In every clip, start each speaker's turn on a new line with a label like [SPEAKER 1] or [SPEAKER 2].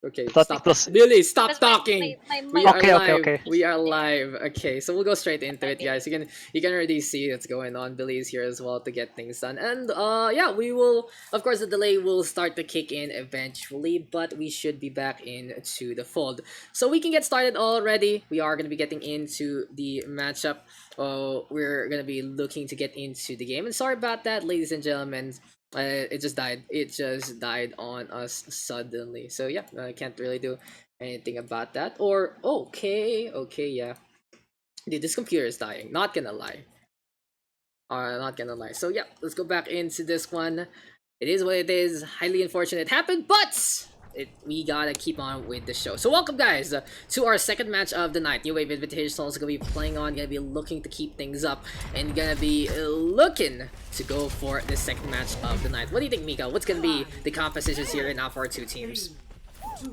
[SPEAKER 1] Okay,
[SPEAKER 2] thought
[SPEAKER 1] stop.
[SPEAKER 2] it was-
[SPEAKER 1] Billy, stop
[SPEAKER 3] That's
[SPEAKER 1] talking.
[SPEAKER 3] my
[SPEAKER 1] We are
[SPEAKER 2] Okay,
[SPEAKER 1] live.
[SPEAKER 2] okay.
[SPEAKER 1] We are live. Okay, so we'll go straight into it, guys. You can already see what's going on. Billy is here as well to get things done, and yeah, we will. Of course, the delay will start to kick in eventually, but we should be back into the fold, so we can get started already. We are gonna be getting into the matchup. We're gonna be looking to get into the game, and sorry about that, ladies and gentlemen. It just died. It just died on us suddenly. So yeah, I can't really do anything about that. Or okay, yeah. Dude, this computer is dying. Not gonna lie. Not gonna lie. So yeah, let's go back into this one. It is what it is. Highly unfortunate it happened, but we gotta keep on with the show. So welcome, guys, to our second match of the night. New Wave Invitationals gonna be playing on. Gonna be looking to keep things up, and gonna be looking to go for the second match of the night. What do you think, Mika? What's gonna be the compositions here now for our two teams?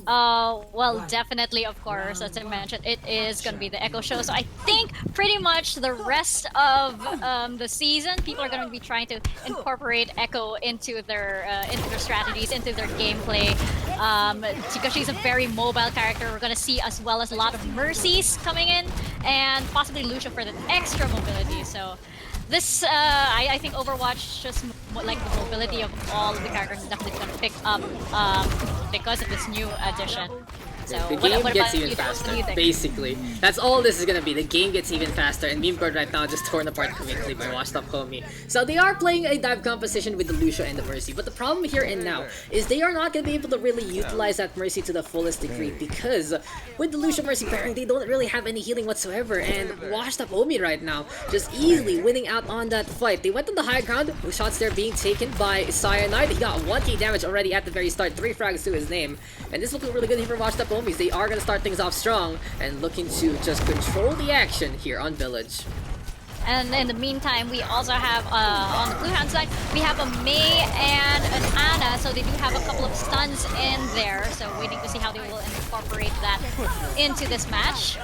[SPEAKER 3] Well, definitely, of course, as I mentioned, it is going to be the Echo Show. So I think pretty much the rest of the season, people are going to be trying to incorporate Echo into their strategies, into their gameplay. Because she's a very mobile character, we're going to see as well as a lot of Mercies coming in, and possibly Lucia for the extra mobility. So this, I think Overwatch, just like the mobility of all of the characters, is definitely going to pick up because of this new addition. So
[SPEAKER 1] The
[SPEAKER 3] what
[SPEAKER 1] game gets
[SPEAKER 3] about
[SPEAKER 1] even
[SPEAKER 3] you?
[SPEAKER 1] faster,
[SPEAKER 3] What do you think?
[SPEAKER 1] basically. That's all this is gonna be. The game gets even faster, and Memecord right now just torn apart quickly by Washed Up Homie. So they are playing a dive composition with the Lucia and the Mercy, but the problem here and now is they are not gonna be able to really utilize that Mercy to the fullest degree, because with the Lucia Mercy pairing, they don't really have any healing whatsoever, and Washed Up Homie right now just easily winning out on that fight. They went on the high ground, with shots there being taken by Cyanide. He got 1k damage already at the very start, 3 frags to his name, and this looking really good here for Washed Up Homies. They are gonna start things off strong and looking to just control the action here on Village.
[SPEAKER 3] And in the meantime, we also have, on the blue hand side, we have a Mei and an Ana, so they do have a couple of stuns in there, so waiting to see how they will incorporate that into this match.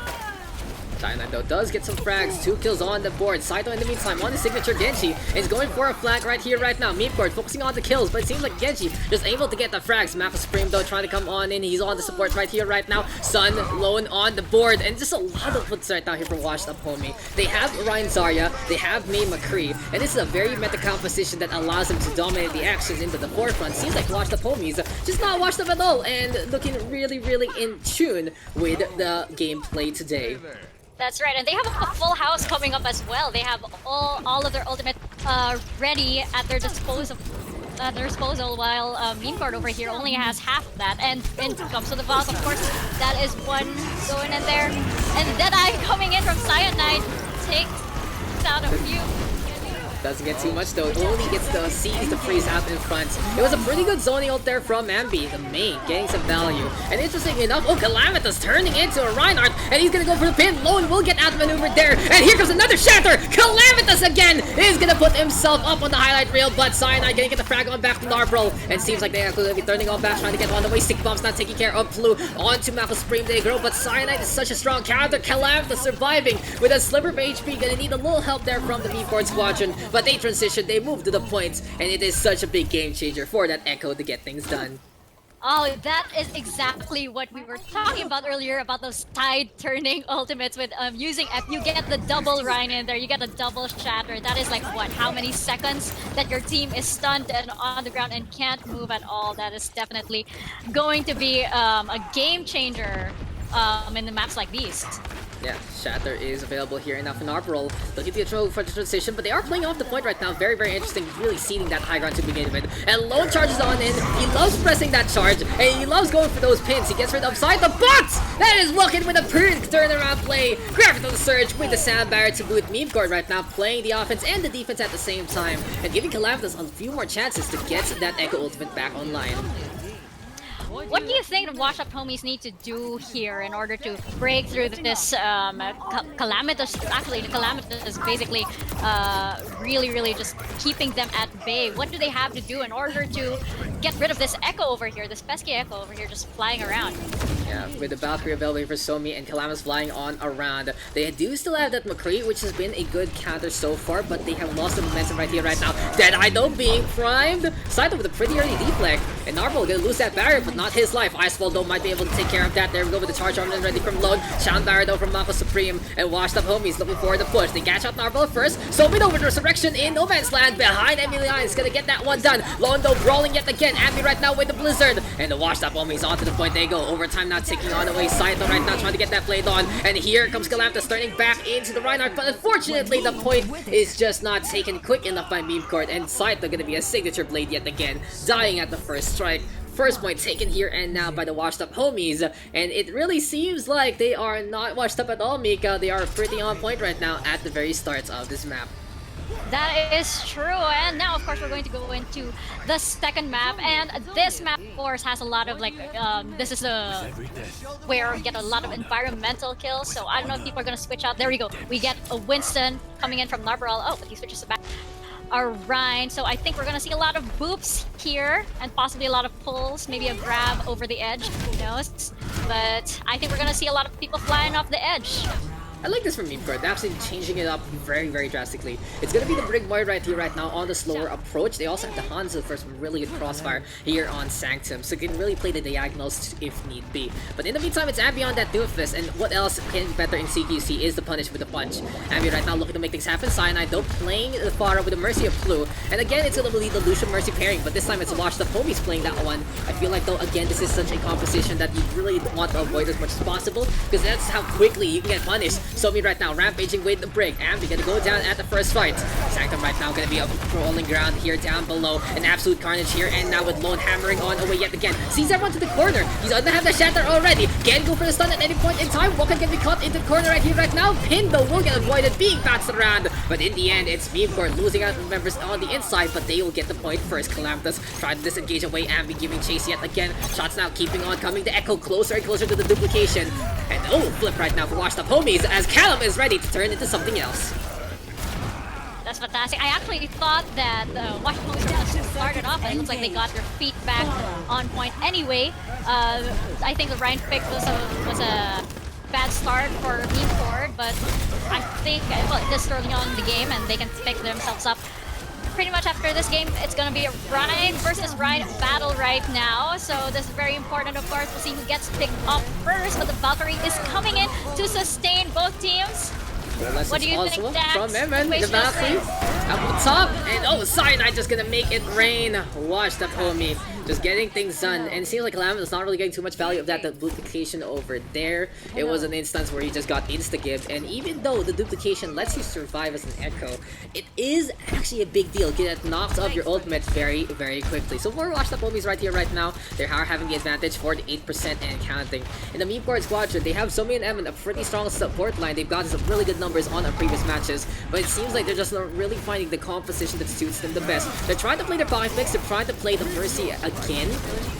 [SPEAKER 1] Cyanide though does get some frags, 2 kills on the board. Saito in the meantime on his signature Genji is going for a flank right here right now. Memecord focusing on the kills, but it seems like Genji just able to get the frags. Mako Supreme though trying to come on in. He's on the support right here right now. Sun lone on the board, and just a lot of hooks right now here for Washed Up Homie. They have Ryan Zarya, they have May McCree, and this is a very meta composition that allows them to dominate the actions into the forefront. Seems like Washed Up Homies just not washed up at all, and looking really in tune with the gameplay today.
[SPEAKER 3] That's right, and they have a full house coming up as well. They have all of their ultimate ready at their disposal. While Memecord over here only has half of that, and in comes to the boss. Of course, that is one going in there, and Deadeye coming in from Cyanide takes out a few.
[SPEAKER 1] Doesn't get too much though, only gets the C's to freeze out in front. It was a pretty good zoning ult there from Ambi, the main, getting some value. And interesting enough, Calamitous turning into a Reinhardt, and he's gonna go for the pin. Lone will get outmaneuvered there, and here comes another Shatter! Calamitous again is gonna put himself up on the highlight reel, but Cyanide gonna get the frag on back to Narbrol, and seems like they're gonna be turning on back, trying to get on the way. Stick Bomb's not taking care of Blue, onto Mako Supreme they grow, but Cyanide is such a strong counter. Calamitous surviving with a sliver of HP, gonna need a little help there from the Memecord squadron, but they transition, they move to the points, and it is such a big game changer for that Echo to get things done.
[SPEAKER 3] Oh, that is exactly what we were talking about earlier, about those tide-turning ultimates with using F. You get the double Rhine in there, you get a double Shatter. That is like, what, how many seconds that your team is stunned and on the ground and can't move at all. That is definitely going to be a game changer in the maps like these.
[SPEAKER 1] Yeah, Shatter is available here enough in Narbrol. Looking to control for the transition, but they are playing off the point right now. Very interesting, really seeding that high ground to begin with. And Lone charges on in. He loves pressing that charge, and he loves going for those pins. He gets rid of Saito, but that is looking with a perfect turnaround play. Grab it on the surge with the sound barrier to boot. Memecord right now playing the offense and the defense at the same time, and giving Calamitous a few more chances to get that Echo ultimate back online.
[SPEAKER 3] What do you think the Wash Up Homies need to do here in order to break through this Calamitous? Actually, the Calamitous is basically really just keeping them at bay. What do they have to do in order to get rid of this Echo over here, this pesky Echo over here just flying around?
[SPEAKER 1] Yeah, with the Valkyrie available for Somi and Calamitous flying on around. They do still have that McCree, which has been a good counter so far, but they have lost the momentum right here, right now. Deadeye though being primed. Saito with a pretty early deflect. And Narble gonna lose that barrier, but not his life. Iceball though might be able to take care of that. There we go with the charge armament ready from Lone. Sound barrier though from Mako Supreme. And washed up homies looking for the push. They catch out Narble first. Somi though with Resurrection in no man's land behind Emilion. Is gonna get that one done. Lone though brawling yet again. Ambi right now with the Blizzard. And the washed up homies onto the point they go. Overtime now taking on away Saito right now trying to get that blade on. And here comes Galactus turning back into the Reinhardt. But unfortunately the point is just not taken quick enough by Memecord. And Saito gonna be a signature blade yet again. Dying at the first strike. First point taken here and now by the washed up homies, and it really seems like they are not washed up at all, Mika. They are pretty on point right now at the very start of this map.
[SPEAKER 3] That is true, and now of course we're going to go into the second map, and this map of course has a lot of like, this is where we get a lot of environmental kills, so I don't know if people are going to switch out. There we go, we get a Winston coming in from Narberall. Oh, but he switches back. Alright, so I think we're gonna see a lot of boops here, and possibly a lot of pulls, maybe a grab over the edge, who knows. But I think we're gonna see a lot of people flying off the edge.
[SPEAKER 1] I like this from Memecord. They're actually changing it up very, very drastically. It's gonna be the Brig Boy right here, right now, on the slower approach. They also have the Hanzo for some really good crossfire here on Sanctum, so they can really play the diagonals if need be. But in the meantime, it's Ambi on that Doofus, and what else can be better in CQC is the punish with the punch. Ambi right now looking to make things happen. Cyanide though playing the Pharah with the Mercy of Flu, and again it's gonna be the Lucian Mercy pairing, but this time it's Washed Up homies playing that one. I feel like though again this is such a composition that you really want to avoid as much as possible, because that's how quickly you can get punished. Somi right now rampaging with the Brig. Ambi gonna go down at the first fight. Sanctum right now gonna be up rolling ground here down below. An absolute carnage here, and now with Lone hammering on away yet again. Sees everyone to the corner. He's gonna have the shatter already. Can go for the stun at any point in time. Walker can be caught into the corner right here right now. Pin though will get avoided being bounced around. But in the end, it's Memecord losing out members on the inside, but they will get the point first. Calamitous trying to disengage away. Ambi giving chase yet again. Shots now keeping on coming. The Echo closer and closer to the duplication. And oh, flip right now for Washed Up homies as Callum is ready to turn into something else.
[SPEAKER 3] That's fantastic. I actually thought that Washed Up homies started off, and it looks like they got their feet back on point anyway. I think the Ryan pick was a bad start for Memecord, but I think this early on in the game, and they can pick themselves up. Pretty much after this game, it's gonna be a Ryan versus Ryan battle right now. So this is very important, of course. We'll see who gets picked up first, but the Valkyrie is coming in to sustain both teams. What do you think, Daks?
[SPEAKER 1] From Evan, the Valkyrie up top, and oh, Cyanide just gonna make it rain. Washed Up homie, just getting things done, and it seems like Calamitous is not really getting too much value of that duplication over there. It was an instance where he just got insta-give, and even though the duplication lets you survive as an Echo, it is actually a big deal. Get knocked off your ultimate very, very quickly. So for Washed Up homies right here, right now, they are having the advantage, 48% and counting. In the Memecord squadron, they have Somi and Evan, a pretty strong support line. They've gotten some really good numbers on our previous matches, but it seems like they're just not really finding the composition that suits them the best. They're trying to play their pocket mix, they're trying to play the Mercy again,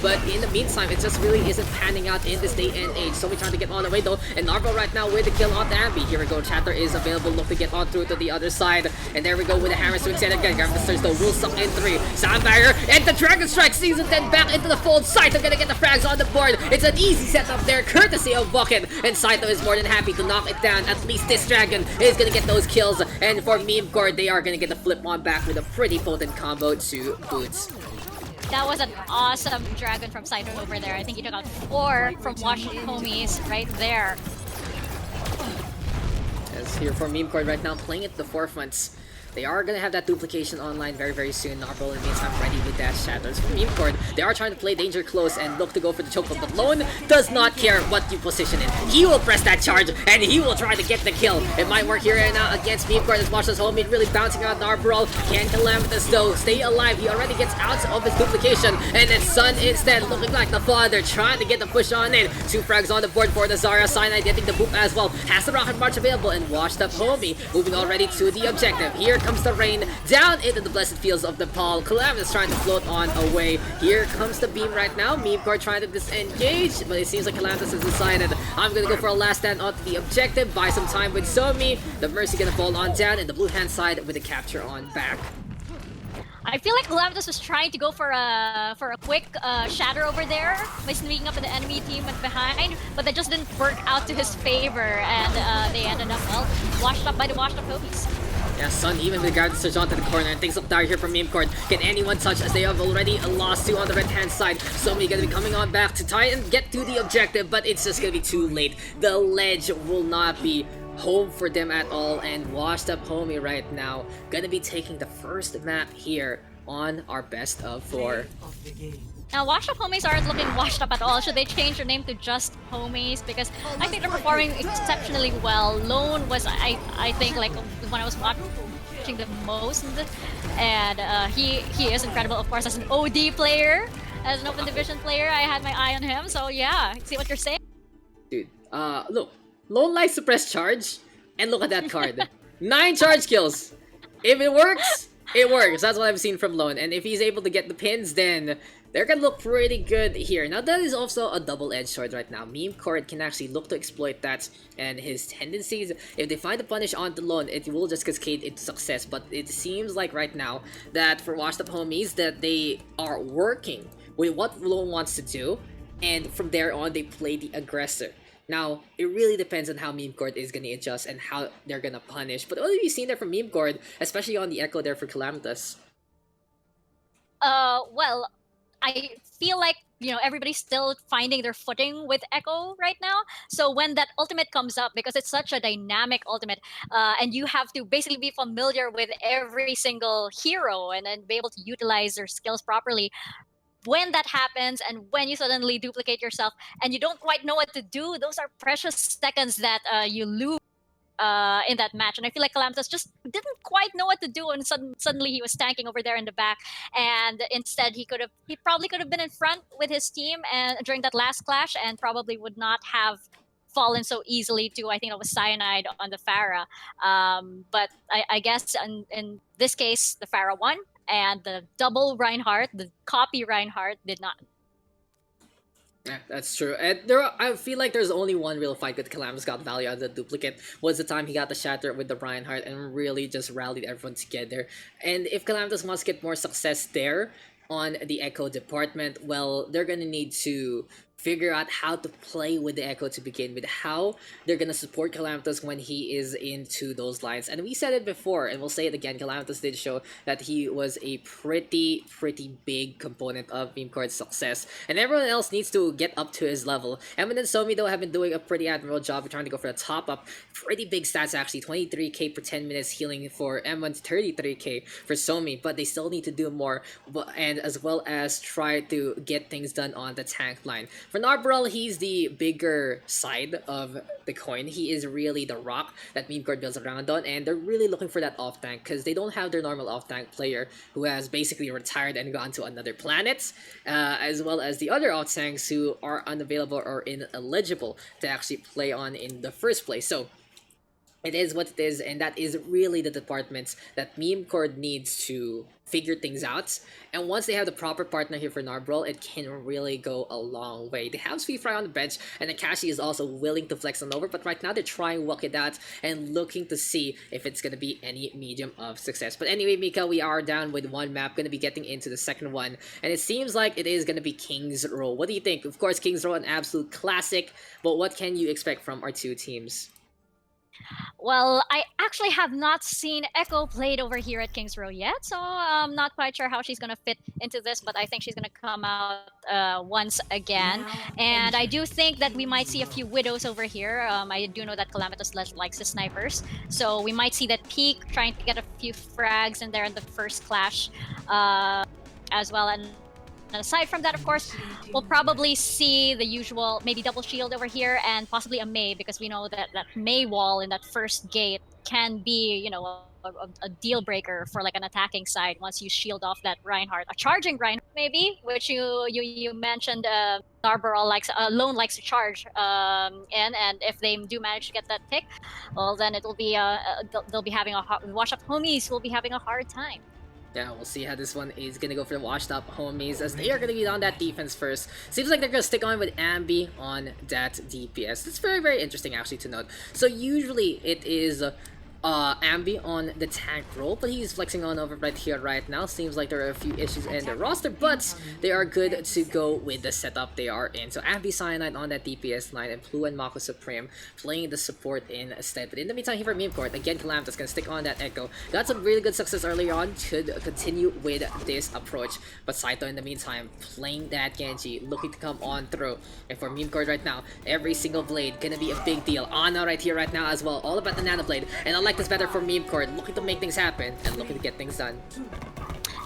[SPEAKER 1] but in the meantime, it just really isn't panning out in this day and age. Somi trying to get on the way though, and Narvel right now with the kill on the Ambi. Here we go, Chapter is available, look to get on through to the other side, and there we go with the hammer swings and again, Garmisters though will suck in 3. Sound barrier, and the Dragon Strike season 10 back into the fold. Saito gonna get the frags on the board. It's an easy setup there, courtesy of Vulcan, and Saito is more than happy to knock it down. At least this Dragon is gonna get those kills, and for Memecord, they are gonna get the flip on back with a pretty potent combo to boots.
[SPEAKER 3] That was an awesome Dragon from Saito over there. I think he took out 4 from Washed Up homies right there.
[SPEAKER 1] As here for Memecord right now, playing at the forefronts. They are going to have that duplication online very, very soon. Narvel in the meantime ready with that shatters from Memecord. They are trying to play danger close and look to go for the chokehold, but Lone does not care what you position in. He will press that charge and he will try to get the kill. It might work here and now against Memecord as Watch this homie really bouncing out Narvel. Can Calamitous though stay alive? He already gets out of his duplication, and then Sun instead looking like the father trying to get the push on in. 2 frags on the board for the Zarya. Cyanide getting the boop as well. Has the rocket march available, and Washed Up homie moving already to the objective. Here comes the rain down into the blessed fields of Nepal. Calamitous trying to float on away. Here comes the beam right now. Memecord trying to disengage, but it seems like Calamitous has decided, I'm gonna go for a last stand onto the objective, buy some time with Somi. The Mercy gonna fall on down, and the blue hand side with a capture on back.
[SPEAKER 3] I feel like Calamitous was trying to go for a quick shatter over there by sneaking up in the enemy team and behind, but that just didn't work out to his favor, and they ended up, well, washed up by the Washed Up homies.
[SPEAKER 1] Yeah, Sun even with regards to Surgeon to the corner, and things look dire here from Memecord. Can anyone touch as they have already lost 2 on the right hand side? Somi gonna be coming on back to try and get to the objective, but it's just gonna be too late. The ledge will not be home for them at all, and washed up homie right now gonna be taking the first map here on our best of 4.
[SPEAKER 3] Now, washed up homies aren't looking washed up at all. Should they change their name to just homies? Because I think they're performing exceptionally well. Lone was, I think, like when I was watching the most in this, and he is incredible, of course, as an OD player, as an open division player. I had my eye on him, so yeah, see what you're saying.
[SPEAKER 1] Dude, look, Lone likes to press charge, and look at that card. 9 charge kills. If it works, it works. That's what I've seen from Lone, and if he's able to get the pins, then they're gonna look pretty good here. Now that is also a double-edged sword right now. Memecord can actually look to exploit that and his tendencies. If they find the punish onto Lone, it will just cascade into success. But it seems like right now that for Washed Up Homies that they are working with what Lone wants to do, and from there on they play the aggressor. Now, it really depends on how Memecord is gonna adjust and how they're gonna punish. But what have you seen there from Memecord, especially on the Echo there for Calamitous?
[SPEAKER 3] Well, I feel like, you know, everybody's still finding their footing with Echo right now. So when that ultimate comes up, because it's such a dynamic ultimate, and you have to basically be familiar with every single hero and then be able to utilize their skills properly. When that happens and when you suddenly duplicate yourself and you don't quite know what to do, those are precious seconds that you lose in that match. And I feel like Calamitous just didn't quite know what to do, and suddenly he was tanking over there in the back, and instead he probably could have been in front with his team and during that last clash, and probably would not have fallen so easily to, I think it was Cyanide on the Pharah. But I guess in this case the Pharah won, and the double Reinhardt, the copy Reinhardt, did not.
[SPEAKER 1] Yeah, that's true. And I feel like there's only one real fight that Calamitous got value out of the duplicate, was the time he got the shatter with the Reinhardt and really just rallied everyone together. And if Calamitous wants to get more success there on the Echo department, well, they're gonna need to figure out how to play with the Echo to begin with, how they're gonna support Calamitous when he is into those lines. And we said it before, and we'll say it again, Calamitous did show that he was a pretty big component of Memecord's success, and everyone else needs to get up to his level. Emin and Somi, though, have been doing a pretty admirable job of trying to go for a top up. Pretty big stats, actually. 23k per 10 minutes healing for Emin, 33k for Somi, but they still need to do more, and as well as try to get things done on the tank line. For Narbrel, he's the bigger side of the coin. He is really the rock that Memecord builds around on, and they're really looking for that off-tank because they don't have their normal off-tank player who has basically retired and gone to another planet, as well as the other off-tanks who are unavailable or ineligible to actually play on in the first place. So it is what it is, and that is really the departments that Memecord needs to figure things out. And once they have the proper partner here for Narbrel, it can really go a long way. They have Sweet Fry on the bench, and Akashi is also willing to flex on over, but right now they're trying to walk it out and looking to see if it's going to be any medium of success. But anyway, Mika, we are down with one map, going to be getting into the second one, and it seems like it is going to be King's Row. What do you think? Of course, King's Row, an absolute classic, but what can you expect from our two teams?
[SPEAKER 3] Well, I actually have not seen Echo played over here at Kings Row yet, so I'm not quite sure how she's going to fit into this, but I think she's going to come out once again. And I do think that we might see a few Widows over here. I do know that Calamitous likes the snipers, so we might see that Peak trying to get a few frags in there in the first clash as well. And aside from that, of course, we'll probably see the usual, maybe double shield over here and possibly a Mei, because we know that that Mei wall in that first gate can be, you know, a deal breaker for like an attacking side once you shield off that Reinhardt. A charging Reinhardt, maybe, which you mentioned. Narbrel likes, Lone likes to charge, and if they do manage to get that pick, well, then it'll be they'll be having a Wash Up Homies will be having a hard time.
[SPEAKER 1] Yeah, we'll see how this one is gonna go for the washed up homies, as they are gonna be on that defense first. Seems like they're gonna stick on with Ambi on that DPS. It's very interesting actually to note. So usually it is Ambi on the tank role, but he's flexing on over right here right now. Seems like there are a few issues in the roster, but they are good to go with the setup they are in. So Ambi Cyanide on that DPS line, and Plu and Mako Supreme playing the support instead. But in the meantime, here for Memecord, again Calamita's gonna stick on that Echo. Got some really good success earlier on, should continue with this approach. But Saito in the meantime playing that Genji, looking to come on through. And for Memecord right now, every single blade gonna be a big deal. Ana right here right now as well, all about the Nano Blade. And I like this better for Memecord, looking to make things happen and looking to get things done.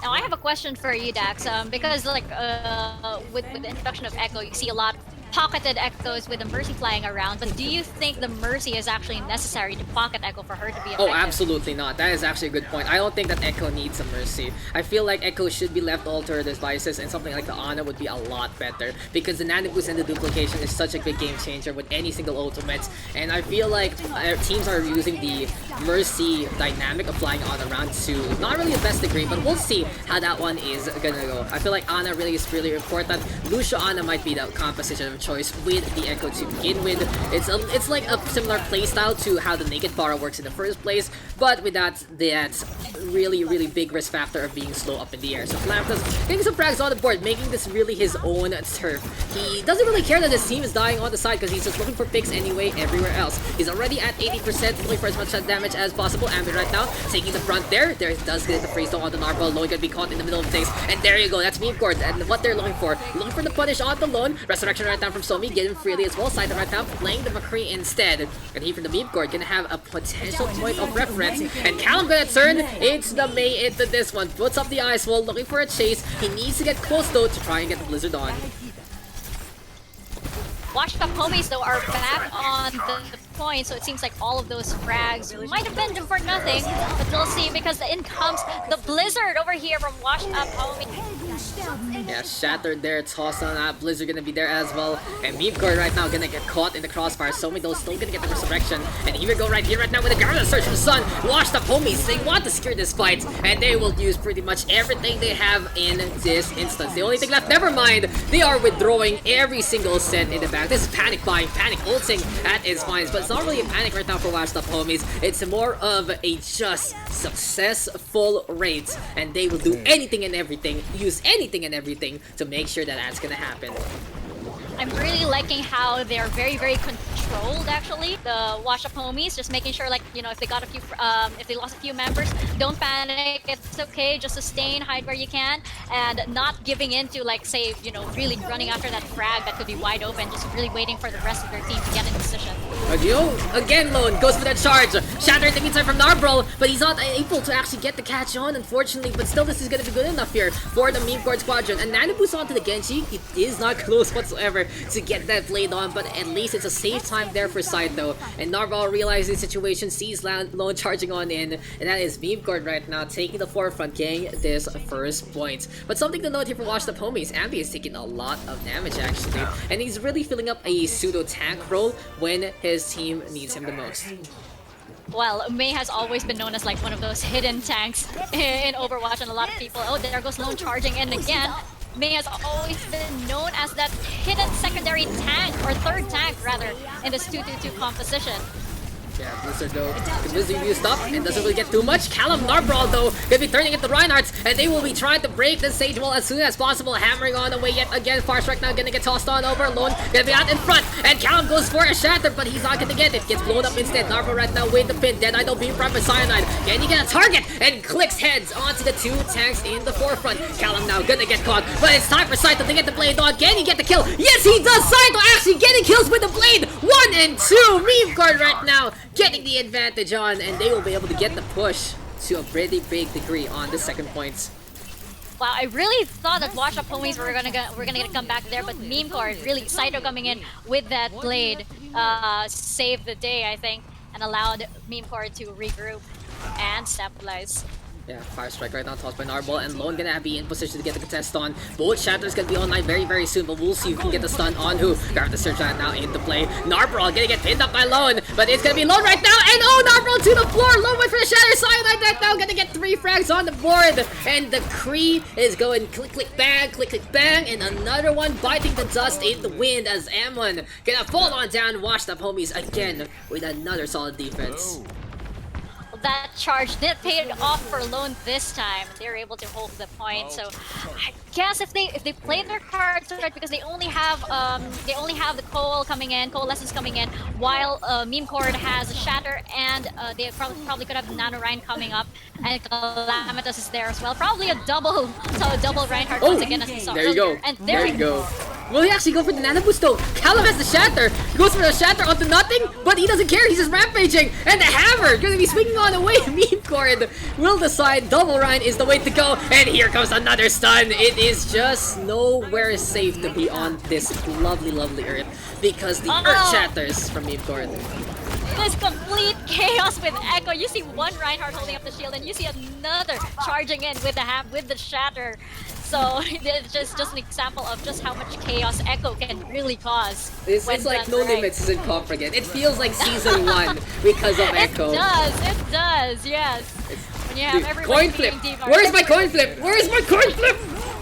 [SPEAKER 3] Now I have a question for you, Dax. Because like with the introduction of Echo, you see a lot pocketed Echoes with the Mercy flying around. But do you think the Mercy is actually necessary to pocket Echo for her to be effective?
[SPEAKER 1] Oh, absolutely not. That is actually a good point. I don't think that Echo needs a Mercy. I feel like Echo should be left all to her devices, and something like the Ana would be a lot better, because the Nano Boost and the duplication is such a big game changer with any single ultimate. And I feel like teams are using the Mercy dynamic of flying on around to not really the best degree, but we'll see how that one is gonna go. I feel like Ana really is really important. Lucio Ana might be the composition of choice with the Echo to begin with. It's like a similar playstyle to how the Naked Bara works in the first place, but with that really big risk factor of being slow up in the air. So Calamita's getting some frags on the board, making this really his own turf. He doesn't really care that his team is dying on the side, because he's just looking for picks anyway everywhere else. He's already at 80%, looking for as much damage as possible. Ambi right now taking the front there. There does get the freeze though on the Narwhal. Lone gonna be caught in the middle of things, and there you go. That's Memecord and what they're looking for. Looking for the punish on the Lone. Resurrection right now from Somi, get him freely as well. Saito right now playing the McCree instead. And he from the Memecord gonna have a potential point of reference. And Callum gonna turn into the Mei into this one. Puts up the ice wall, looking for a chase. He needs to get close though to try and get the Blizzard on.
[SPEAKER 3] Washed up homies though are back on the point, so it seems like all of those frags might have been for nothing, but we'll see, because in comes the Blizzard over here from Washed Up Homie.
[SPEAKER 1] Yeah, Shattered there, tossed on that. Blizzard gonna be there as well. And Memecord right now gonna get caught in the crossfire. Somi though still gonna get the resurrection. And here we go right here right now with the Garden Search from the Sun. Washed Up homies, they want to secure this fight, and they will use pretty much everything they have in this instance. The only thing left, never mind, they are withdrawing every single set in the back. This is panic buying, panic ulting at its finest, but it's not really a panic right now for Washed Up homies. It's more of a just successful raid, and they will do anything and everything, use anything and everything to make sure that that's gonna happen.
[SPEAKER 3] I'm really liking how they're very controlled, actually. The Wash Up homies, just making sure, like, you know, if they got a few, if they lost a few members, don't panic. It's okay. Just sustain, hide where you can, and not giving in to, like, say, you know, really running after that frag that could be wide open. Just really waiting for the rest of their team to get in position.
[SPEAKER 1] Again, Lone goes for that charge. Shatter in the meantime from Narbrol, but he's not able to actually get the catch on, unfortunately. But still, this is gonna be good enough here for the Memecord squadron. And Nano Boost onto the Genji. He is not close whatsoever to get that blade on, but at least it's a safe time there for Saito. And Narval realizing the situation, sees Lone charging on in, and that is Memecord right now taking the forefront, getting this first point. But something to note here for Washed Up homies, Ambi is taking a lot of damage actually, and he's really filling up a pseudo tank role when his team needs him the most.
[SPEAKER 3] Well, Mei has always been known as like one of those hidden tanks in Overwatch, and a lot of people, oh, there goes Lone charging in again. Mei has always been known as that hidden secondary tank, or third tank rather, in this 2-2-2 composition.
[SPEAKER 1] Yeah, Blizzard though, the Blizzard used up and doesn't really get too much. Callum Narbrawl though, gonna be turning into Reinhardt, and they will be trying to break the stage wall as soon as possible, hammering on the way yet again. Farstrike now gonna get tossed on over, Lone gonna be out in front, and Callum goes for a shatter, but he's not gonna get it. Gets blown up instead. Narbrawl right now with the pin, Dead Eye though being prime by Cyanide. Can he get a target? And clicks heads onto the two tanks in the forefront. Callum now gonna get caught, but it's time for Saito to get the blade on. Can he get the kill? Yes, he does! Saito actually getting kills with the blade! 1 and 2! Memecord right now getting the advantage on, and they will be able to get the push to a pretty big degree on the second points.
[SPEAKER 3] Wow, I really thought that Wash Up homies were gonna come back there, but Memecord, really, Saito coming in with that blade, saved the day, I think, and allowed Memecord to regroup and stabilize.
[SPEAKER 1] Yeah, Fire Strike right now tossed by Narble, and Lone gonna be in position to get the contest on. Both Shatters gonna be online very soon, but we'll see who can get the stun on who. Grab the Search right now into play. Narble gonna get pinned up by Lone, but it's gonna be Lone right now, and oh, Narble to the floor. Lone went for the Shatter Cyanide right now, gonna get 3 frags on the board, and the Kree is going click bang, and another one biting the dust in the wind as Amon gonna fall on down. Washed Up homies again with another solid defense.
[SPEAKER 3] that charge did pay off for Lone this time. They were able to hold the point. So I guess if they play their cards right, because they only have the coalescence coming in, while Memecord has a shatter, and they probably could have Nano Ryan coming up, and Calamitous is there as well. Probably a double Reinhardt once again, as we saw
[SPEAKER 1] there you
[SPEAKER 3] earlier.
[SPEAKER 1] go.
[SPEAKER 3] And
[SPEAKER 1] there you go. Will he actually go for the Nano Boost though? Callum has the shatter. He goes for the shatter onto nothing, but he doesn't care. He's just rampaging, and the hammer gonna be swinging on away. Memecord will decide double Ryan is the way to go, and here comes another stun. It is just nowhere safe to be on this lovely, lovely earth because the earth shatters from Memecord.
[SPEAKER 3] This complete chaos with Echo. You see one Reinhardt holding up the shield, and you see another charging in with the shatter. So it's just an example of just how much chaos Echo can really cause.
[SPEAKER 1] It's like No Limits is in comp again. It feels like season 1 because of Echo.
[SPEAKER 3] It does, yes. When you have everybody
[SPEAKER 1] coin flip.
[SPEAKER 3] being
[SPEAKER 1] Where's my coin flip? Where's my coin flip?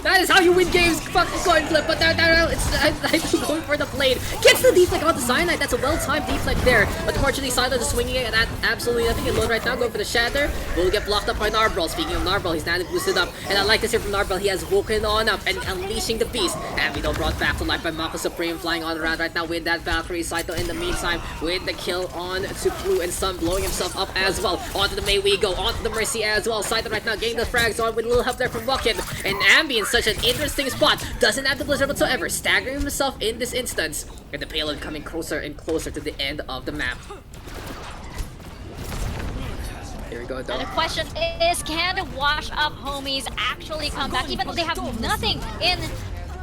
[SPEAKER 1] That is how you win games. Fucking coin flip. But it's going for the blade. Gets the deflect on the Cyanide. That's a well-timed deflect there. But unfortunately, Cyanide is swinging it at absolutely nothing. Alone right now, going for the shatter. Will get blocked up by Narbrawl. Speaking of Narbrawl, he's now boosted up. And I like this here from Narbrawl. He has woken on up and unleashing the beast. And we don't brought back to life by Mako Supreme, flying on around right now with that Valkyrie. Saito in the meantime with the kill on to Blue, and Sun blowing himself up as well. Onto the Mei we go. Onto the Mercy as well. Saito right now getting the frags on with a little help there from Bucket. And Ambi in such an interesting spot. Doesn't have the blizzard whatsoever. Staggering himself in this instance. And the payload coming closer and closer to the end of the map. Here we go, though.
[SPEAKER 3] And the question is, can the Wash Up homies actually come back, even though they have nothing in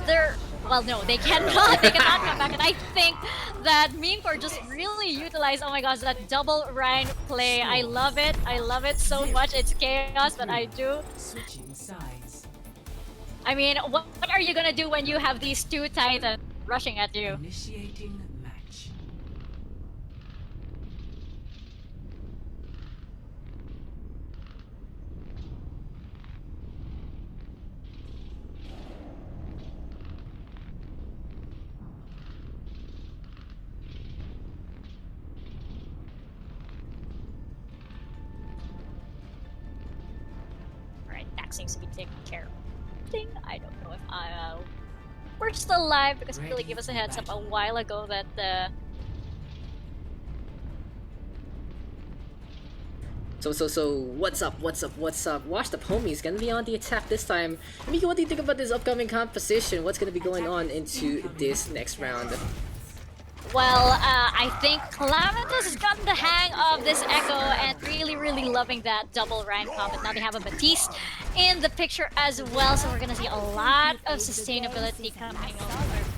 [SPEAKER 3] their... Well, no, they cannot. They cannot come back. And I think that Memecord just really utilized, oh my gosh, that double Rhine play. I love it. I love it so much. It's chaos, but I do. I mean, what are you gonna do when you have these two Titans rushing at you?
[SPEAKER 2] Initiating match.
[SPEAKER 3] Alright, Daks seems to be taking care of thing. I don't know if we're still live because Billy gave us a heads up a while ago that
[SPEAKER 1] So what's up? Wash the homies gonna be on the attack this time. Mika, what do you think about this upcoming composition? What's gonna be going on into this next round?
[SPEAKER 3] Well, I think Calamitous has gotten the hang of this Echo and really loving that double Ryan combat. Now they have a Batiste in the picture as well, so we're gonna see a lot of sustainability coming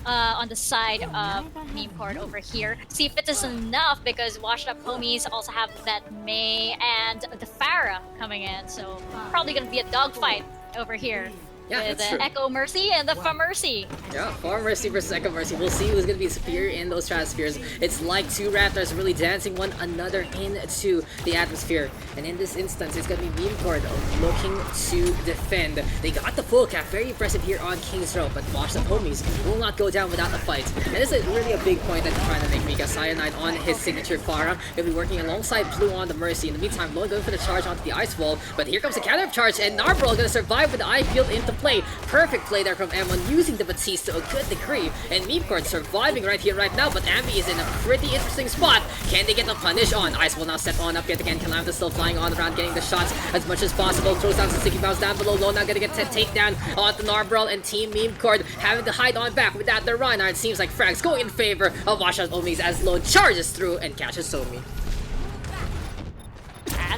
[SPEAKER 3] on the side of Memecord over here. See if it is enough, because Washed Up homies also have that Mei and the Pharah coming in, so probably gonna be a dogfight over here.
[SPEAKER 1] Yeah,
[SPEAKER 3] with
[SPEAKER 1] that's
[SPEAKER 3] the
[SPEAKER 1] true.
[SPEAKER 3] Echo Mercy and the Fa Mercy.
[SPEAKER 1] Yeah, Farm Mercy versus Echo Mercy. We'll see who's gonna be superior in those stratospheres. It's like two Raptors really dancing one another into the atmosphere. And in this instance, it's gonna be Memecord looking to defend. They got the full cap, very impressive here on King's Row, but Washed Up homies will not go down without a fight. And this is really a big point that they're trying to make. Mika Cyanide on his signature Pharah. He'll be working alongside Blue on the Mercy. In the meantime, Lone going for the charge onto the Ice Wall, but here comes the counter charge, and Narbrawl gonna survive with the Eye Field into play. Perfect play there from M1, using the Batiste to a good degree, and Memecord surviving right here, right now, but Ambi is in a pretty interesting spot. Can they get the punish on? Ice will now set on up yet again. Calamitous still flying on around, getting the shots as much as possible. Throws down some sticky bounce down below. Lone now gonna get takedown onto Narbrawl, and Team Memecord having to hide on back without their Reinhardt. It seems like frags going in favor of Wash Out homies as Lone charges through and catches Somi.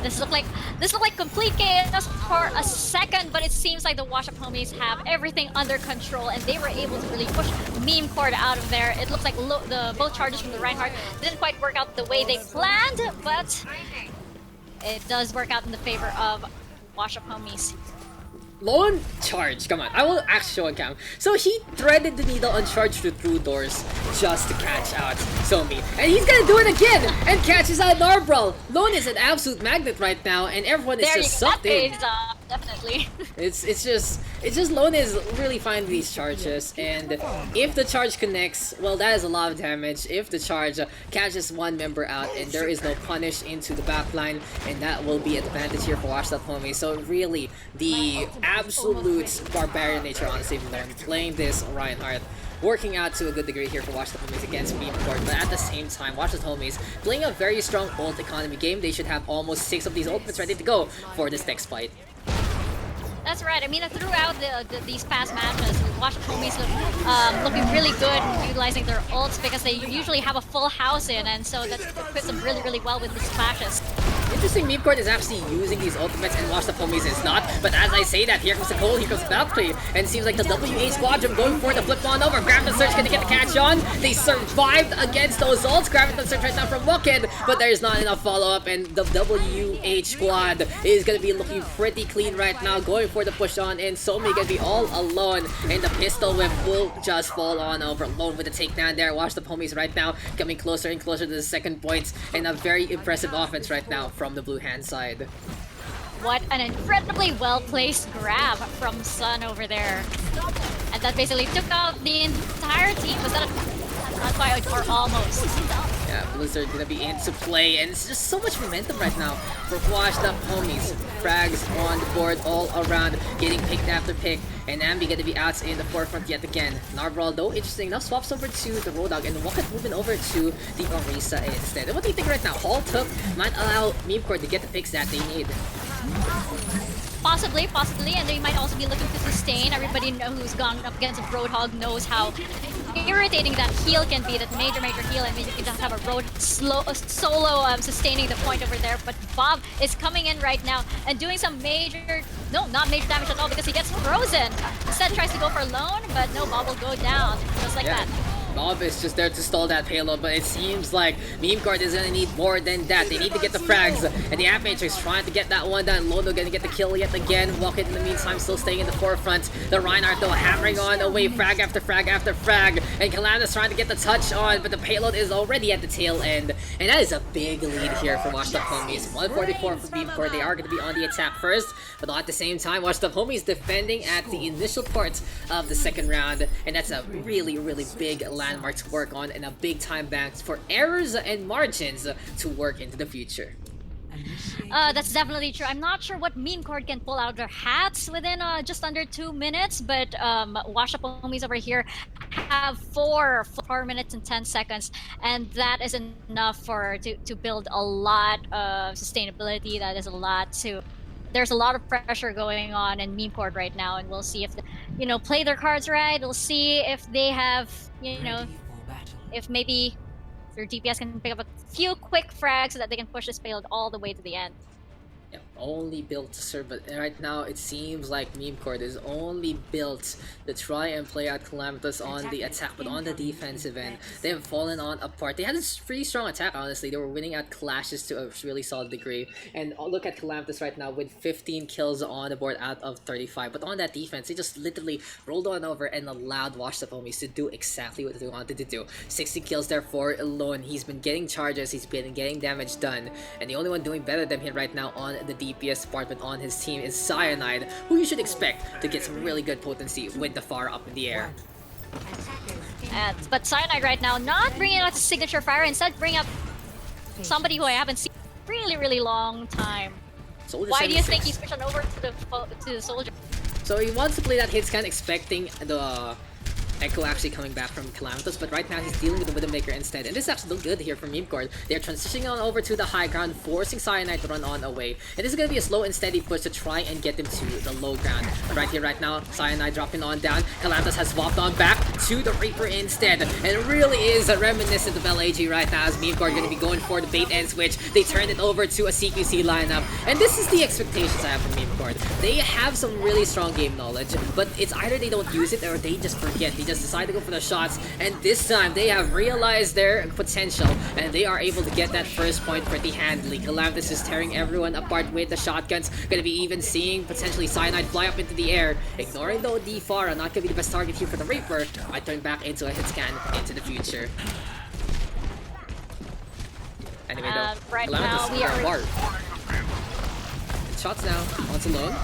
[SPEAKER 3] This looked like complete chaos for a second, but it seems like the Wash Up homies have everything under control, and they were able to really push Memecord out of there. It looks like both charges from the Reinhardt didn't quite work out the way they planned, but it does work out in the favor of Wash Up homies.
[SPEAKER 1] Lone charge, come on, I will actually show on cam. So he threaded the needle on charge through doors just to catch out Somi. And he's gonna do it again and catches out Narbrawl. Lone is an absolute magnet right now, and everyone is just sucked in.
[SPEAKER 3] Definitely.
[SPEAKER 1] It's just Lone is really finding these charges, and if the charge connects, well, that is a lot of damage. If the charge catches one member out and there is no punish into the backline, and that will be advantage here for Washed Up Homie. So really, the absolute barbarian nature, honestly, of Lone playing this Reinhardt, working out to a good degree here for Watch the Homies against Memecord, but at the same time, Watch the Homies playing a very strong ult economy game. They should have almost 6 of these ultimates ready to go for this next fight.
[SPEAKER 3] That's right. I mean, throughout these past matches, we watched homies looking really good, utilizing their ults because they usually have a full house in, and so that fits them really, really well with the splashes.
[SPEAKER 1] Interesting, Memecord is actually using these ultimates and Watch the Homies is not, but as I say that, here comes the Cole, here comes Valkyrie, and it seems like the WA Squadron going for the flip on over. Gravity Surge gonna get the catch on. They survived against those ults. Gravity Surge right now from Wookid, but there's not enough follow-up, and the WH Squad is gonna be looking pretty clean right now, going for the push on, and Somi gonna be all alone, and the pistol whip will just fall on over. Alone with the takedown there. Watch the Homies right now coming closer and closer to the second point, and a very impressive offense right now from the blue hand side.
[SPEAKER 3] What an incredibly well-placed grab from Sun over there. And that basically took out the entire team. Was that not quite, or almost?
[SPEAKER 1] Yeah, Blizzard gonna be into play, and it's just so much momentum right now for Washed Up Homies. Frags on the board all around, getting picked after pick, and Ambi gonna be out in the forefront yet again. Narval, though, interesting enough, swaps over to the Roadhog, and Wookid moving over to the Orisa instead. And what do you think right now? Hall took might allow Memecord to get the picks that they need.
[SPEAKER 3] Possibly, and they might also be looking to sustain. Everybody who's gone up against a Roadhog knows how irritating that heal can be, that major heal, and you can just have a Road solo sustaining the point over there. But Bob is coming in right now and doing some not major damage at all because he gets frozen. Instead tries to go for Lone, but no, Bob will go down, just like that.
[SPEAKER 1] Bob is just there to stall that payload, but it seems like Memecord is gonna need more than that. They need to get the frags, and the App Matrix trying to get that one done. Lono gonna get the kill yet again. Wookid in the meantime still staying in the forefront. The Reinhardt though hammering on away, frag after frag after frag, and Calandus trying to get the touch on, but the payload is already at the tail end, and that is a big lead here for Washed Up Homies. 144 for Memecord. They are gonna be on the attack first, but at the same time, Washed Up Homies defending at the initial part of the second round, and that's a really big landmark to work on, and a big time bank for errors and margins to work into the future.
[SPEAKER 3] That's definitely true. I'm not sure what Memecord can pull out of their hats within just under 2 minutes, but Wash Up Homies over here have 4 minutes and 10 seconds, and that is enough to build a lot of sustainability. That is a lot to... There's a lot of pressure going on in Memecord right now, and we'll see if they, play their cards right. We'll see if they have, if maybe their DPS can pick up a few quick frags so that they can push this payload all the way to the end.
[SPEAKER 1] Yeah, only built to serve, but right now it seems like Memecord is only built to try and play out Calamitous on the attack, but on the defensive end, they have fallen on apart. They had a pretty strong attack, honestly. They were winning at clashes to a really solid degree, and look at Calamitous right now with 15 kills on the board out of 35, but on that defense, they just literally rolled on over and allowed Washed Up Homies to do exactly what they wanted to do. 60 kills there for Alone. He's been getting charges, he's been getting damage done, and the only one doing better than him right now on the DPS department on his team is Cyanide, who you should expect to get some really good potency with the Pharah up in the air.
[SPEAKER 3] But Cyanide right now not bringing out his signature fire, instead bringing up somebody who I haven't seen in a really long time.
[SPEAKER 1] Soldier
[SPEAKER 3] Why do you
[SPEAKER 1] 76.
[SPEAKER 3] think he switched on over to the Soldier?
[SPEAKER 1] So he wants to play that hit scan, expecting the Echo actually coming back from Calamitous, but right now he's dealing with the Widowmaker instead, and this is actually good here from Memecord. They're transitioning on over to the high ground, forcing Cyanide to run on away, and this is going to be a slow and steady push to try and get them to the low ground. But right here, right now, Cyanide dropping on down, Calamitous has swapped on back to the Reaper instead, and it really is reminiscent of LAG right now, as Memecord going to be going for the bait and switch. They turn it over to a CQC lineup, and this is the expectations I have from Memecord. They have some really strong game knowledge, but it's either they don't use it or they just forget. They just decide to go for the shots, and this time they have realized their potential, and they are able to get that first point pretty handily. Calamitous is tearing everyone apart with the shotguns, gonna be even seeing potentially Cyanide fly up into the air, ignoring though the Pharah, not gonna be the best target here for the Reaper. I turn back into a hit scan into the future. Anyway though,
[SPEAKER 3] Right
[SPEAKER 1] Calamitous
[SPEAKER 3] now we are...
[SPEAKER 1] Shots now, onto Alone.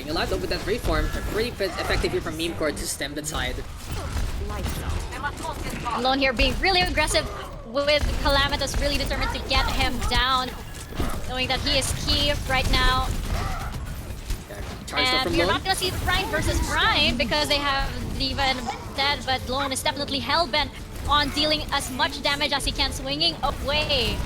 [SPEAKER 1] Staying alive though with that reform, pretty effective here from Memecord to stem the tide.
[SPEAKER 3] Alone here being really aggressive with Calamitous, really determined to get him down, knowing that he is key right now. And you're not gonna see Brian versus Brian because they have Diva and dead, but Lone is definitely hell-bent on dealing as much damage as he can, swinging away.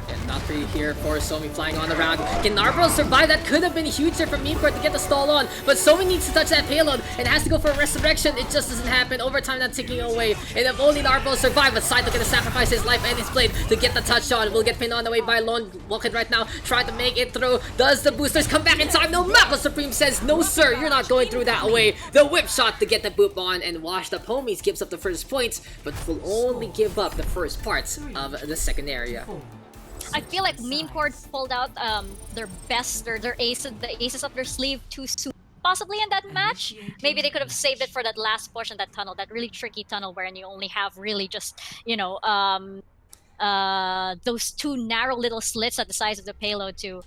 [SPEAKER 1] And not free here for Somi flying on the round. Can Narvel survive? That could have been huge there from Memecord to get the stall on, but Somi needs to touch that payload and has to go for a resurrection. It just doesn't happen. Overtime not ticking away. And if only Narvel survived, but Saito gonna sacrifice his life and his blade to get the touch on. Will get pinned on the way by Lone. Walking right now, trying to make it through. Does the boosters come back in time? No, Mako Supreme says, no sir, you're not going through that way. The whip shot to get the boop on, and Washed Up Homies gives up the first points, but will only give up the first parts of the second area.
[SPEAKER 3] I feel like Memecord pulled out their best, their aces, the aces up their sleeve too soon. Possibly in that match, maybe they could have saved it for that last portion, that tunnel, that really tricky tunnel wherein you only have really just, you know, those two narrow little slits at the size of the payload to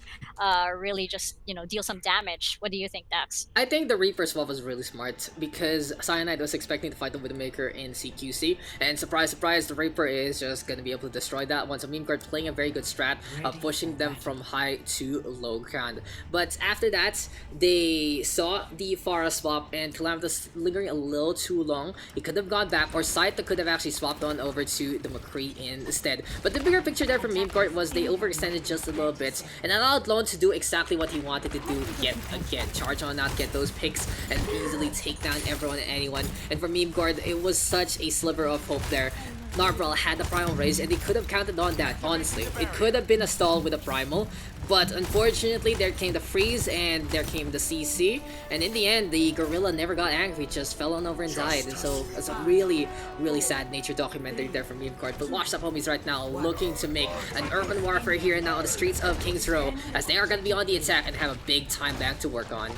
[SPEAKER 3] really just, you know, deal some damage. What do you think, Daks?
[SPEAKER 1] I think the Reaper swap was really smart because Cyanide was expecting to fight the Widowmaker in CQC, and surprise, surprise, the Reaper is just going to be able to destroy that one. So Memecord playing a very good strat of pushing them from high to low ground. But after that, they saw the Pharah swap and Calamitous lingering a little too long. He could have gone back, or Saito could have actually swapped on over to the McCree instead. But the bigger picture there from Memecord was they overextended just a little bit and allowed Lone to do exactly what he wanted to do yet again. Charge on out, get those picks, and easily take down everyone and anyone. And for Memecord, it was such a sliver of hope there. Narvel had the Primal raise and they could have counted on that, honestly. It could have been a stall with a Primal, but unfortunately there came the freeze and there came the CC, and in the end the Gorilla never got angry, just fell on over and died. And so it's a really, really sad nature documentary there from Memecord. But Washed Up Homies right now looking to make an urban warfare here and now on the streets of Kings Row, as they are going to be on the attack and have a big time bank to work on.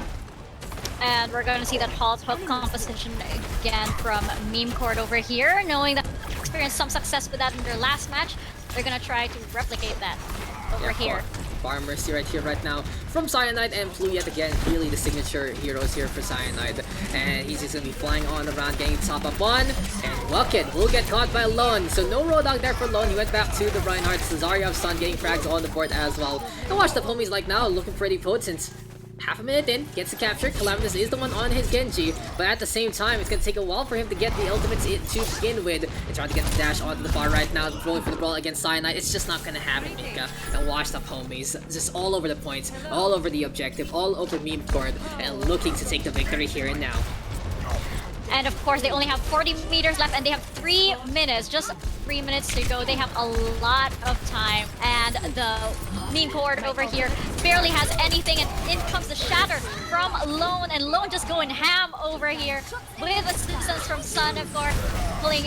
[SPEAKER 3] And we're going to see that halt hook composition again from Memecord over here, knowing that they experienced some success with that in their last match. They're going to try to replicate that over here.
[SPEAKER 1] Farm Mercy right here, right now from Cyanide, and Blue yet again, really the signature heroes here for Cyanide. And he's just going to be flying on around, getting top up on, and Bucket will get caught by Lone. So no Roadhog there for Lone. He went back to the Reinhardt. Zarya stun, getting frags on the board as well. And Washed Up Homies like now looking pretty potent. Half a minute in, gets the capture. Calamitous is the one on his Genji, but at the same time, it's going to take a while for him to get the ultimates in to begin with. And trying to get the dash onto the far right now, going for the brawl against Cyanide. It's just not going to happen, Mika. And Washed Up Homies, just all over the points, all over the objective, all over Memecord, and looking to take the victory here and now.
[SPEAKER 3] And of course, they only have 40 meters left, and they have 3 minutes, just 3 minutes to go. They have a lot of time, and the Memecord over here barely has anything, and in comes the shatter from Lone, and Lone just going ham over here with assistance from Sun, of course, pulling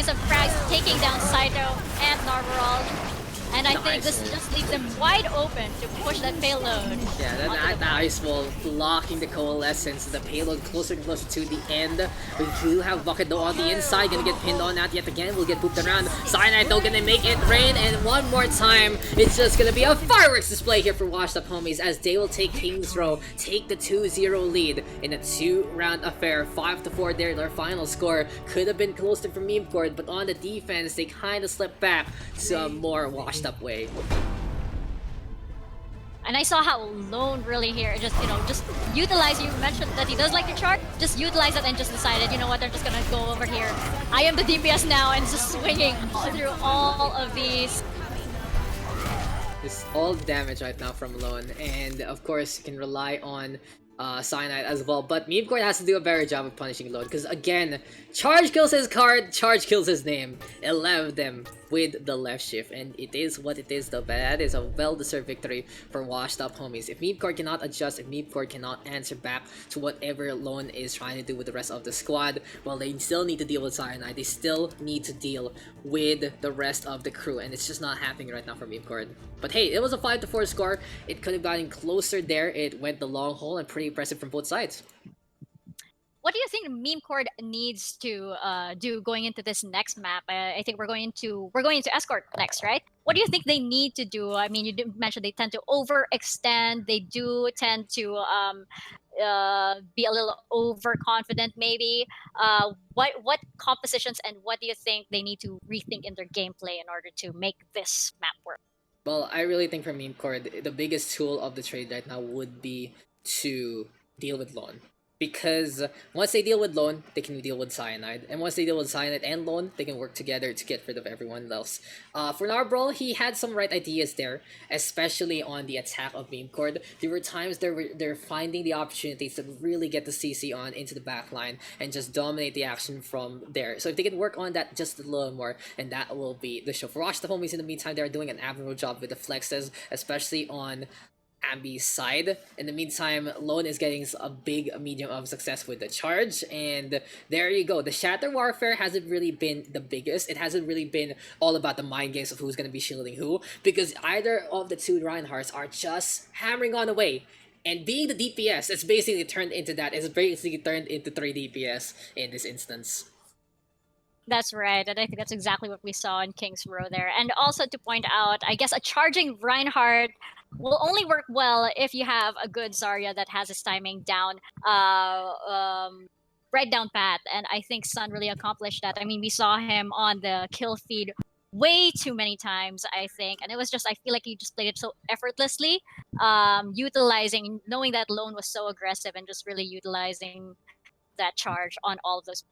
[SPEAKER 3] some frags, taking down Saito and Narvaral. And I think this just leaves them wide open to push that payload.
[SPEAKER 1] Yeah, that Ice Wall blocking the Coalescence, the payload closer and closer to the end. We do have Bucket though on the inside, gonna get pinned on that yet again, will get pooped around. Cyanide though gonna make it rain, and one more time, it's just gonna be a fireworks display here for Washed Up Homies as they will take Kings Row, take the 2-0 lead in a 2-round affair. 5-4 there, their final score. Could have been closer for Memecord, but on the defense, they kind of slipped back to a more washed up way.
[SPEAKER 3] And I saw how Lone really here just, you know, just utilize, you mentioned that he does like the chart, just utilize it and just decided, you know what, they're just gonna go over here. I am the DPS now, and just swinging through all of these.
[SPEAKER 1] It's all damage right now from Lone, and of course you can rely on Cyanide as well, but Memecord has to do a better job of punishing Lone, because again, charge kills his card, charge kills his name. It left them with the left shift, and it is what it is though, but that is a well-deserved victory for Washed Up Homies. If Memecord cannot adjust, if Memecord cannot answer back to whatever Lone is trying to do with the rest of the squad, well, they still need to deal with Cyanide, they still need to deal with the rest of the crew, and it's just not happening right now for Memecord. But hey, it was a 5-4 score, it could have gotten closer there, it went the long haul, and pretty impressive from both sides.
[SPEAKER 3] what do you think Memecord needs to do going into this next map? I think we're going into escort next, right? What do you think they need to do? I mean, you did mention they tend to overextend. They do tend to be a little overconfident, maybe. What compositions and what do you think they need to rethink in their gameplay in order to make this map work?
[SPEAKER 1] Well, I really think for Memecord, the biggest tool of the trade right now would be to deal with Lone. Because once they deal with Lone, they can deal with Cyanide. And once they deal with Cyanide and Lone, they can work together to get rid of everyone else. For Narbrawl, he had some right ideas there, especially on the attack of Memecord. There were times they're finding the opportunities to really get the CC on into the back line and just dominate the action from there. So if they can work on that just a little more, and that will be the show. For Watch the Homies, in the meantime, they're doing an admirable job with the flexes, especially on Ambi's side. In the meantime, Lone is getting a big medium of success with the charge, and there you go. The Shatter Warfare hasn't really been the biggest. It hasn't really been all about the mind games of who's going to be shielding who, because either of the two Reinhardts are just hammering on away. And being the DPS, it's basically turned into that. It's basically turned into 3 DPS in this instance.
[SPEAKER 3] That's right, and I think that's exactly what we saw in King's Row there. And also to point out, I guess a charging Reinhardt will only work well if you have a good Zarya that has his timing down, right down pat. And I think Sun really accomplished that. I mean, we saw him on the kill feed way too many times, I think, and it was just I feel like he just played it so effortlessly, utilizing knowing that Lone was so aggressive and just really utilizing that charge on all of those.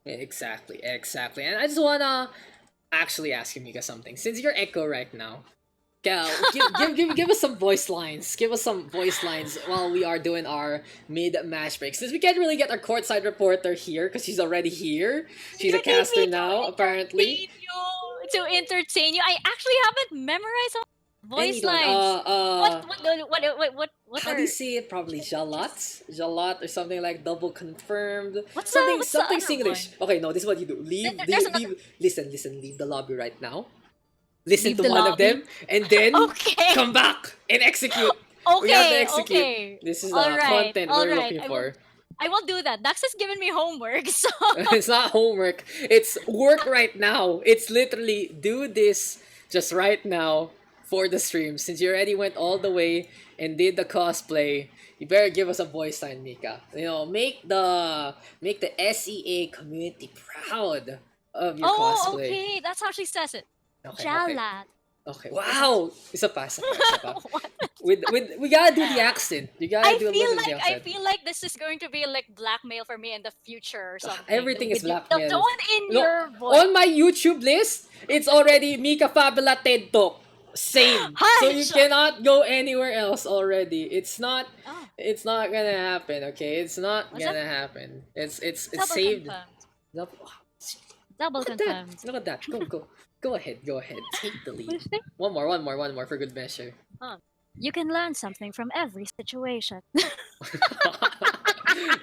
[SPEAKER 1] Exactly. And I just wanna actually ask you, Mika, something. Since you're Echo right now, give us some voice lines. Give us some voice lines while we are doing our mid-match break. Since we can't really get our courtside reporter here because she's already here. She's a caster now, apparently.
[SPEAKER 3] To entertain you, I actually haven't memorized all voice
[SPEAKER 1] Anyone,
[SPEAKER 3] lines. What
[SPEAKER 1] how
[SPEAKER 3] are
[SPEAKER 1] do you say it? Probably Jalot or something like double confirmed.
[SPEAKER 3] what's
[SPEAKER 1] Something
[SPEAKER 3] the other
[SPEAKER 1] Singlish. Okay, no, this is what you do.
[SPEAKER 3] There's
[SPEAKER 1] Listen, leave the lobby right now. Listen
[SPEAKER 3] Leave
[SPEAKER 1] to
[SPEAKER 3] the
[SPEAKER 1] one of
[SPEAKER 3] lobby?
[SPEAKER 1] them, and then
[SPEAKER 3] Okay.
[SPEAKER 1] come back and execute. We have to
[SPEAKER 3] Okay,
[SPEAKER 1] execute.
[SPEAKER 3] okay.
[SPEAKER 1] This is the
[SPEAKER 3] Alright,
[SPEAKER 1] content we're
[SPEAKER 3] alright,
[SPEAKER 1] looking for.
[SPEAKER 3] I will do that. Dax has given me homework, so
[SPEAKER 1] It's not homework. It's work right now. It's literally do this just right now for the stream. Since you already went all the way and did the cosplay, you better give us a voice line, Mika. You know, make the SEA community proud of your cosplay.
[SPEAKER 3] okay. That's how she says it.
[SPEAKER 1] Okay.
[SPEAKER 3] Jalat.
[SPEAKER 1] Okay. Wow. Isa pa.
[SPEAKER 3] What?
[SPEAKER 1] We gotta do the accent. You gotta
[SPEAKER 3] I
[SPEAKER 1] do a
[SPEAKER 3] feel
[SPEAKER 1] little bit of the
[SPEAKER 3] like I
[SPEAKER 1] accent.
[SPEAKER 3] feel like this is going to be like blackmail for me in the future or something.
[SPEAKER 1] Everything is
[SPEAKER 3] With your-
[SPEAKER 1] blackmail.
[SPEAKER 3] The tone in
[SPEAKER 1] No,
[SPEAKER 3] your voice.
[SPEAKER 1] on my YouTube list, it's already Mika Fabula TED Talk. Same.
[SPEAKER 3] Hi,
[SPEAKER 1] So you
[SPEAKER 3] Sean.
[SPEAKER 1] cannot go anywhere else already. It's not
[SPEAKER 3] Oh,
[SPEAKER 1] it's not gonna happen, okay? It's not
[SPEAKER 3] Was
[SPEAKER 1] gonna happen. It's
[SPEAKER 3] double
[SPEAKER 1] saved.
[SPEAKER 3] confirmed.
[SPEAKER 1] Double-
[SPEAKER 3] Double
[SPEAKER 1] Look at
[SPEAKER 3] confirmed.
[SPEAKER 1] that. Look at that. Go ahead. Take the
[SPEAKER 3] What
[SPEAKER 1] lead.
[SPEAKER 3] is it?
[SPEAKER 1] One more for good measure.
[SPEAKER 3] You can learn something from every situation.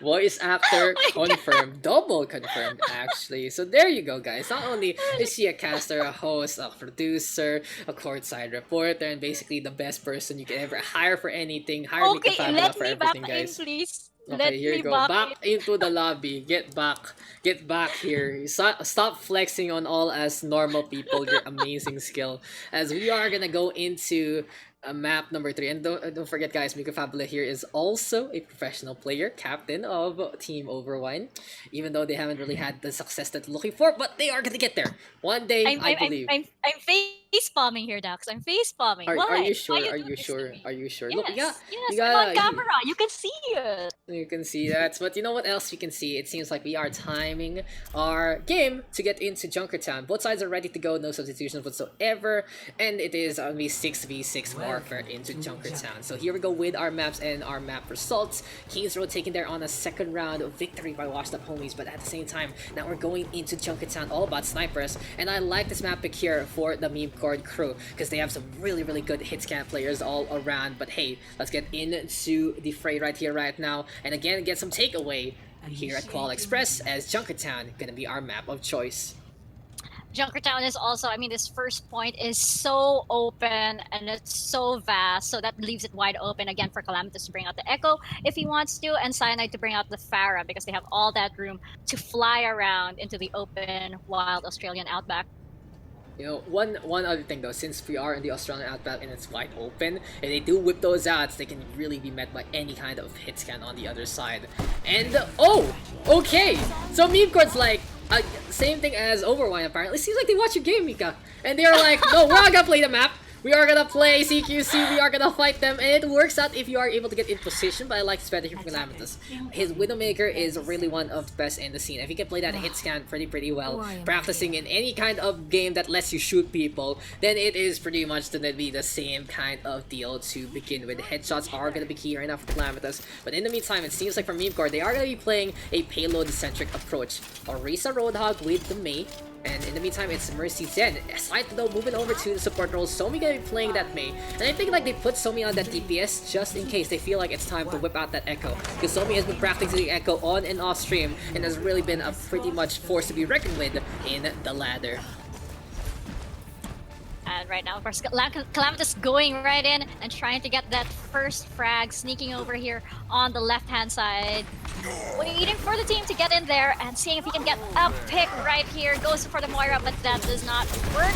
[SPEAKER 1] Voice actor confirmed, double confirmed actually. So there you go, guys. Not only is she a caster, a host, a producer, a courtside reporter, and basically the best person you can ever hire for anything. Hire Mika
[SPEAKER 3] Okay,
[SPEAKER 1] Fabula
[SPEAKER 3] let
[SPEAKER 1] for
[SPEAKER 3] me back
[SPEAKER 1] everything,
[SPEAKER 3] in,
[SPEAKER 1] guys.
[SPEAKER 3] please.
[SPEAKER 1] Okay,
[SPEAKER 3] Let
[SPEAKER 1] here
[SPEAKER 3] me
[SPEAKER 1] you go.
[SPEAKER 3] back
[SPEAKER 1] Back into the lobby. Get back here. Stop flexing on all as normal people. Your amazing skill. As we are gonna go into map number 3, and don't forget, guys, Mika Fabula here is also a professional player, captain of Team Overwine. Even though they haven't really had the success that they're looking for, but they are gonna get there one day. I believe.
[SPEAKER 3] I'm face palming here, Dax. I'm face palming.
[SPEAKER 1] Are you
[SPEAKER 3] Why
[SPEAKER 1] sure?
[SPEAKER 3] you
[SPEAKER 1] Are
[SPEAKER 3] do
[SPEAKER 1] you
[SPEAKER 3] this to
[SPEAKER 1] sure?
[SPEAKER 3] me?
[SPEAKER 1] Are you sure?
[SPEAKER 3] Yes,
[SPEAKER 1] Look, yeah,
[SPEAKER 3] yes,
[SPEAKER 1] you
[SPEAKER 3] I'm on
[SPEAKER 1] gotta.
[SPEAKER 3] camera. You can see it.
[SPEAKER 1] You can see that, but you know what else you can see? It seems like we are timing our game to get into Junkertown. Both sides are ready to go, no substitutions whatsoever, and it is on the 6v6 warfare into Junkertown. So here we go with our maps and our map results. Kings Road taking there on a second round of victory by Washed Up Homies, but at the same time, now we're going into Junkertown, all about snipers, and I like this map pick here for the Memecord crew, because they have some really good hit scan players all around. But hey, let's get into the fray right here, right now, and again get some takeaway here at Qual Express, as Junkertown gonna be our map of choice.
[SPEAKER 3] Junkertown is also, I mean, this first point is so open and it's so vast, so that leaves it wide open again for Calamitous to bring out the Echo if he wants to, and Cyanide to bring out the Pharah because they have all that room to fly around into the open, wild Australian outback.
[SPEAKER 1] You know, one other thing though, since we are in the Australian outback and it's wide open, and they do whip those out, they can really be met by any kind of hit scan on the other side. And oh, okay, so Memecord's like, same thing as Overwine apparently. Seems like they watch your game, Mika, and they're like, no, we're not gonna play the map. We are gonna play CQC, we are gonna fight them, and it works out if you are able to get in position, but I like the strategy from Calamitous. His Widowmaker is really one of the best in the scene. If he can play that hit scan pretty well, practicing in any kind of game that lets you shoot people, then it is pretty much gonna be the same kind of deal to begin with. Headshots are gonna be key right now for Calamitous, but in the meantime, it seems like for Memecord, they are gonna be playing a payload-centric approach. Orisa Roadhog with the Mei, and in the meantime, it's Mercy Zen. Aside though, moving over to the support role, Somi gonna be playing that Mei. And I think like they put Somi on that DPS just in case they feel like it's time to whip out that Echo. Because Somi has been practicing the Echo on and off stream and has really been a pretty much force to be reckoned with in the ladder.
[SPEAKER 3] And right now, of course, Calamitous going right in and trying to get that first frag, sneaking over here on the left-hand side. Waiting for the team to get in there and seeing if he can get a pick right here. Goes for the Moira, but that does not work.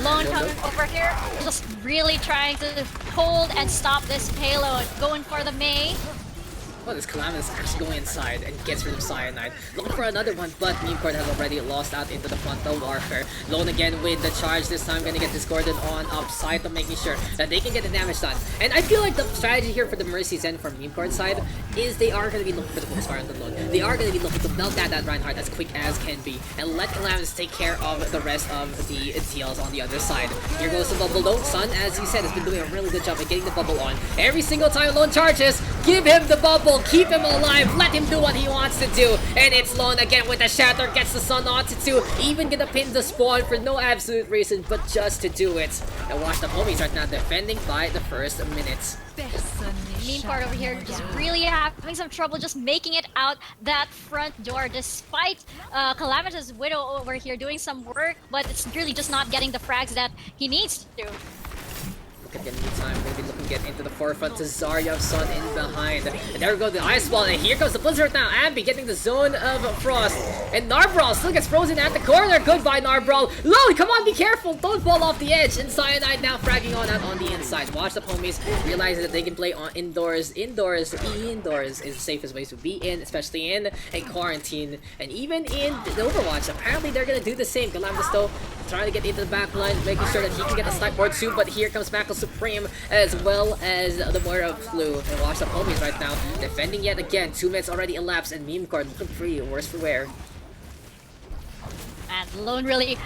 [SPEAKER 3] Lone coming over here, just really trying to hold and stop this payload. Going for the Mei.
[SPEAKER 1] Oh, this Calamitous actually going inside and gets rid of Cyanide. Looking for another one, but Memecord has already lost out into the frontal warfare. Lone again with the charge, this time gonna get discorded on upside to making sure that they can get the damage done. And I feel like the strategy here for the Mercy Zen from Memecord's side is they are gonna be looking for the Pulse Fire on the Lone. They are gonna be looking to melt that Reinhardt as quick as can be and let Calamitous take care of the rest of the TLs on the other side. Here goes the bubble. Lone Sun, as you said, has been doing a really good job at getting the bubble on. Every single time Lone charges, give him the bubble. Keep him alive, let him do what he wants to do, and it's Lone again with the shatter, gets the sun onto two, even gonna pin the spawn for no absolute reason but just to do it. And watch the homies right now defending by the first minutes.
[SPEAKER 3] Memecord over here just really having some trouble just making it out that front door despite Calamitous Widow over here doing some work, but it's really just not getting the frags that he needs to.
[SPEAKER 1] Again, meantime, we're going to be looking to get into the forefront to Zarya Sun in behind. And there we go, the Ice Wall, and here comes the Blizzard now. Ambi getting the Zone of Frost. And Narbral still gets frozen at the corner. Goodbye, Narbral. Lol, come on, be careful. Don't fall off the edge. And Cyanide now fragging on out on the inside. Watch the homies realize that they can play on indoors. Indoors is the safest way to be in, especially in a quarantine. And even in the Overwatch, apparently they're going to do the same. Calamitous though, trying to get into the back line, making sure that he can get the snipe board too. But here comes Mackle Supreme as well as the Moira Flu. And watch the homies right now defending yet again. 2 minutes already elapsed and Memecord looking free, worse for wear.
[SPEAKER 3] And Lone really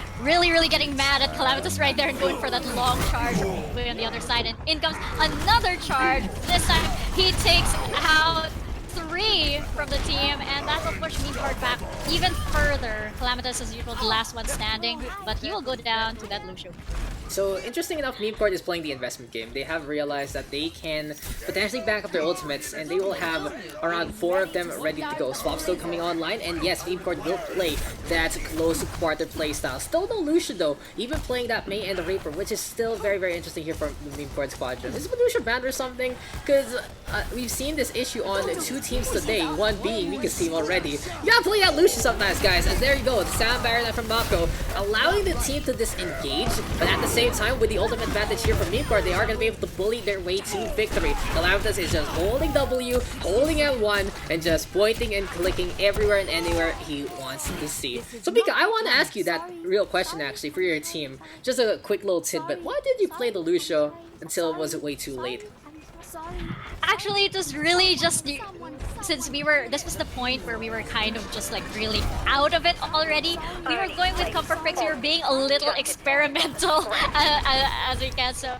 [SPEAKER 3] getting mad at Calamitous right there and going for that long charge way on the other side. And in comes another charge. This time he takes out 3 from the team, and that will push Memecord back even further. Calamitous as usual, the last one standing, but he will go down to that Lucio.
[SPEAKER 1] So, interesting enough, Memecord is playing the investment game. They have realized that they can potentially back up their ultimates, and they will have around 4 of them ready to go. Swap still coming online, and yes, Memecord will play that close quarter playstyle. Still no Lucio though, even playing that Mei and the Reaper, which is still very interesting here from the Memecord squadron. Is Lucio banned or something? Because we've seen this issue on 2 teams today, one being Mika's team already. You gotta play that Lucio sometimes, guys, and there you go, the Sound Baron from Mako, allowing the team to disengage, but at the same time, with the ultimate advantage here from Memecord, they are going to be able to bully their way to victory. Calamitous is just holding W, holding L1, and just pointing and clicking everywhere and anywhere he wants to see. So Mika, I want to ask you that real question actually for your team. Just a quick little tidbit. Why did you play the Lucio until it was way too late?
[SPEAKER 3] Actually, it was really just since this was the point where we were kind of just like really out of it already. We were going with comfort picks. We were being a little experimental as we can. So,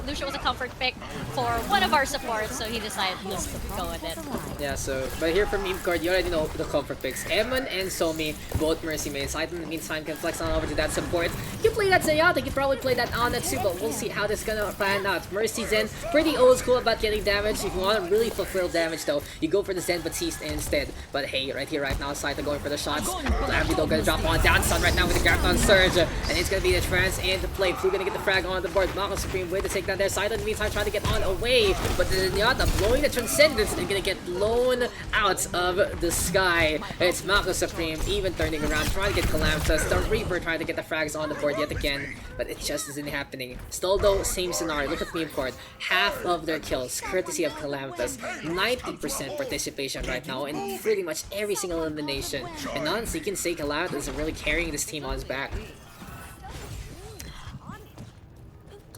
[SPEAKER 3] Lucio was a comfort pick. for one of our supports, so he decided just to go with it.
[SPEAKER 1] Yeah, so, but here from Memecord, you already know the comfort picks. Emon and Somi, both Mercy mains. Saito in the meantime can flex on over to that support. You can play that Zayata, you can probably play that Ana too, but we'll see how this is gonna pan out. Mercy's in, pretty old school about getting damage. If you want to really fulfill damage though, you go for the Zen Batiste instead. But hey, right here, right now, Saito going for the shots. Lambido gonna drop on down Sun right now with the grab on Surge, and it's gonna be the trance and the play. Flu gonna get the frag on the board. Mako Supreme way to take down there. Saito in the meantime trying to get on away, but the Nyata blowing the Transcendence and gonna get blown out of the sky. It's Mako Supreme even turning around, trying to get Calamitous. The Reaper trying to get the frags on the board yet again, but it just isn't happening. Still though, same scenario. Look at Memecord. Half of their kills, courtesy of Calamitous. 90% participation right now in pretty much every single elimination. And honestly, you can say Calamitous is really carrying this team on his back.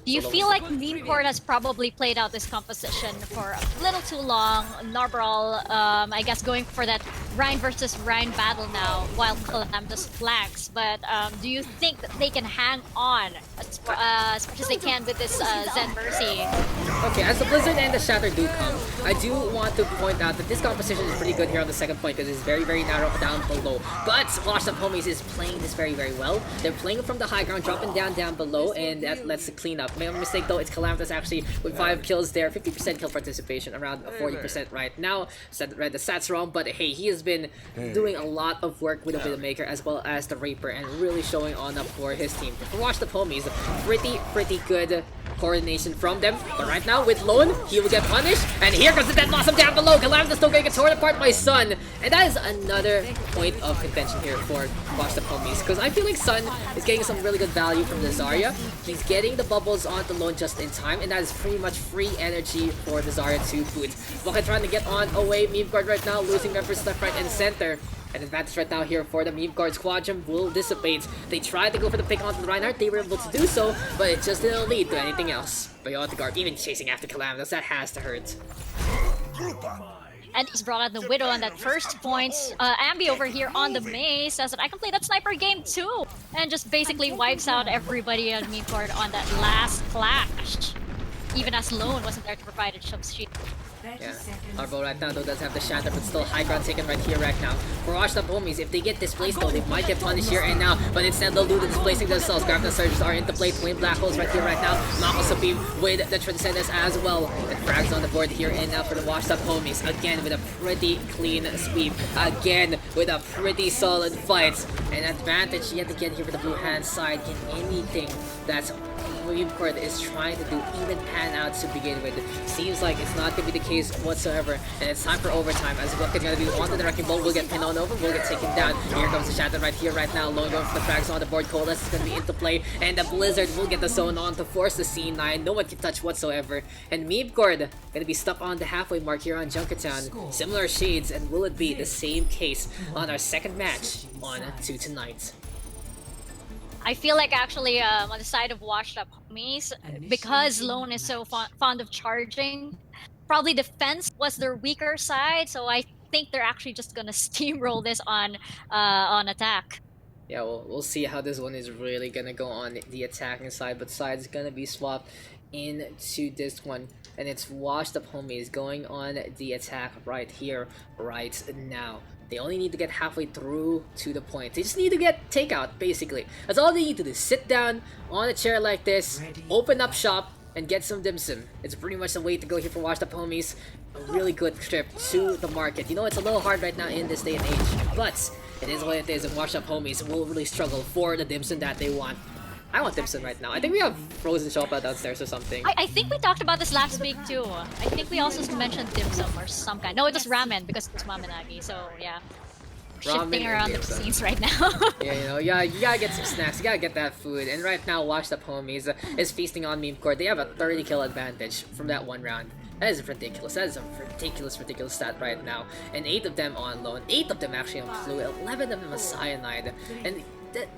[SPEAKER 3] Do you feel like Memecord has probably played out this composition for a little too long? Narbrawl, I guess, going for that Rhine versus Rhine battle now, while Calamitous flags. But do you think that they can hang on as much as they can with this Zen Mercy?
[SPEAKER 1] Okay, as the Blizzard and the Shatter do come, I do want to point out that this composition is pretty good here on the second point because it's very, very narrow down below. But Washed Up Homies is playing this very, very well. They're playing from the high ground, dropping down below, and that lets the clean up. My mistake though, it's Calamitous actually with 5 kills there, 50% kill participation, around 40% right now. Read the stats wrong, but hey, he has been doing a lot of work with the Widowmaker as well as the Reaper and really showing on up for his team. For Washed Up Homies, pretty good coordination from them, but right now with Lone, he will get punished, and here comes the Death Blossom down below. Calamitous still gonna get torn apart by Sun, and that is another point of contention here for Washed Up Homies, because I feel like Sun is getting some really good value from the Zarya. He's getting the bubbles onto Lone just in time, and that is pretty much free energy for the Zarya to boot. Bucket trying to get on away, Memecord right now losing members left, right, and center. An advantage right now here for the Memecord. Squadron will dissipate. They tried to go for the pick onto the Reinhardt. They were able to do so, but it just didn't lead to anything else. Biotic Guard even chasing after Calamitous. That has to hurt.
[SPEAKER 3] And he's brought out the Widow on that first point. Ambi over here on the maze says that I can play that sniper game too, and just basically wipes out everybody on Memecord on that last flash. Even as Lone wasn't there to provide a shield.
[SPEAKER 1] Yeah, Narbo right now though does have the Shatter, but still high ground taken right here right now. For Washed Up Homies, if they get displaced though, they might get punished here and now, but instead they'll do the displacing themselves. Gravity Surges are into play, twin black holes right here right now. Mako Supreme with the Transcendence as well. And frags on the board here and now for the Washed Up Homies. Again with a pretty clean sweep. Again with a pretty solid fight. An advantage yet again here for the blue hand side. Can anything that's Memecord is trying to do even pan out to begin with. Seems like it's not going to be the case whatsoever, and it's time for overtime as Bucket's going to be onto the Wrecking Ball. Will get pinned on over, will get taken down. Here comes the Shatter right here, right now. Lone going for the frags on the board. Coldest is going to be into play, and the Blizzard will get the zone on to force the C9. No one can touch whatsoever, and Memecord going to be stuck on the halfway mark here on Junkertown. Similar shades, and will it be the same case on our second match on to tonight?
[SPEAKER 3] I feel like actually on the side of Washed Up Homies, because Lone is so fond of charging, probably defense was their weaker side, so I think they're actually just gonna steamroll this on attack.
[SPEAKER 1] Yeah, we'll see how this one is really gonna go on the attacking side, but side's gonna be swapped into this one, and it's Washed Up Homies going on the attack right here, right now. They only need to get halfway through to the point. They just need to get takeout, basically. That's all they need to do. Sit down on a chair like this, open up shop, and get some dim sum. It's pretty much the way to go here for Washed Up Homies. A really good trip to the market. You know, it's a little hard right now in this day and age, but it is what it is, and Washed Up Homies will really struggle for the dim sum that they want. I want dim sum right now. I think we have frozen shop downstairs or something.
[SPEAKER 3] I think we talked about this last week too. I think we also mentioned dim sum or some kind. No, it was ramen because it's Mamanagi. So yeah, shifting around the scenes right now.
[SPEAKER 1] Yeah, you know, you gotta get some snacks. You gotta get that food. And right now, Washed Up Homies is feasting on Memecord. They have a 30 kill advantage from that one round. That is ridiculous. That is a ridiculous stat right now. And 8 of them on Lone. 8 of them actually on Flu. 11 of them on Cyanide. And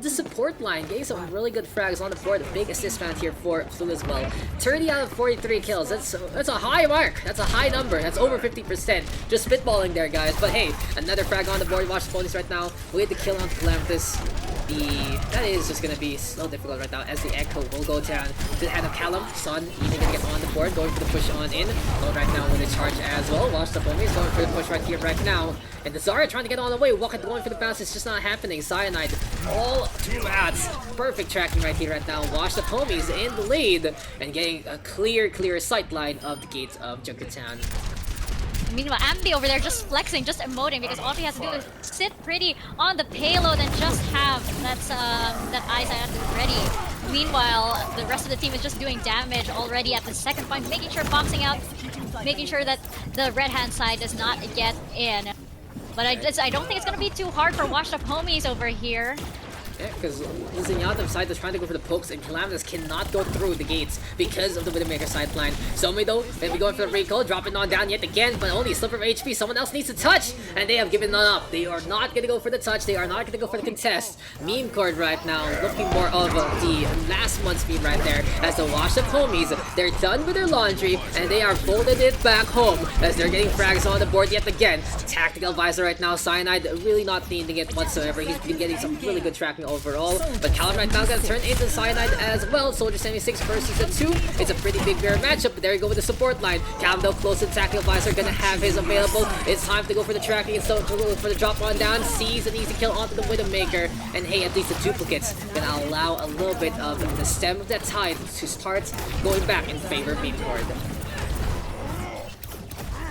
[SPEAKER 1] the support line getting some really good frags on the board. A big assist round here for Flu as well. 30 out of 43 kills. That's a high mark. That's a high number. That's over 50%. Just spitballing there, guys. But hey, another frag on the board. Watch the ponies right now. We get the kill on Calamitous. that is just gonna be so difficult right now as the Echo will go down to the hand of Callum. Son even gonna get on the board, going for the push on in. Lone right now with a charge as well. Watch the Foamy is going for the push right here right now. And the Zarya trying to get on the way. Walker going for the bounce, it's just not happening. Cyanide all two bats. Perfect tracking right here right now. Watch the Foamies in the lead and getting a clear sight line of the gates of Junkertown.
[SPEAKER 3] Meanwhile, Ambi over there just flexing, just emoting, because all he has to do is sit pretty on the payload and just have that eyesight ready. Meanwhile, the rest of the team is just doing damage already at the second point, making sure boxing out, making sure that the red hand side does not get in. But I don't think it's gonna be too hard for washed up homies over here.
[SPEAKER 1] Yeah, because the Zenyatta side is trying to go for the pokes, and Calamitous cannot go through the gates because of the Widowmaker side plan. Somi though, they'll be going for the recall, dropping on down yet again, but only a slipper of HP. Someone else needs to touch, and they have given none up. They are not gonna go for the touch, they are not gonna go for the contest. Memecord right now, looking more of the last month's meme right there, as the washed up homies, they're done with their laundry, and they are folded it back home, as they're getting frags on the board yet again. Tactical visor right now, Cyanide really not needing it whatsoever. He's been getting some really good tracking overall, but Callum right now is gonna turn into Cyanide as well. Soldier 76 versus a 2. It's a pretty big mirror matchup, but there you go with the support line. Callum though close to the tactical visor, gonna have his available. It's time to go for the tracking, it's so to go for the drop on down. Sees an easy kill onto the Widowmaker, and hey, at least the duplicates gonna allow a little bit of the stem of that tide to start going back in favor of Memecord.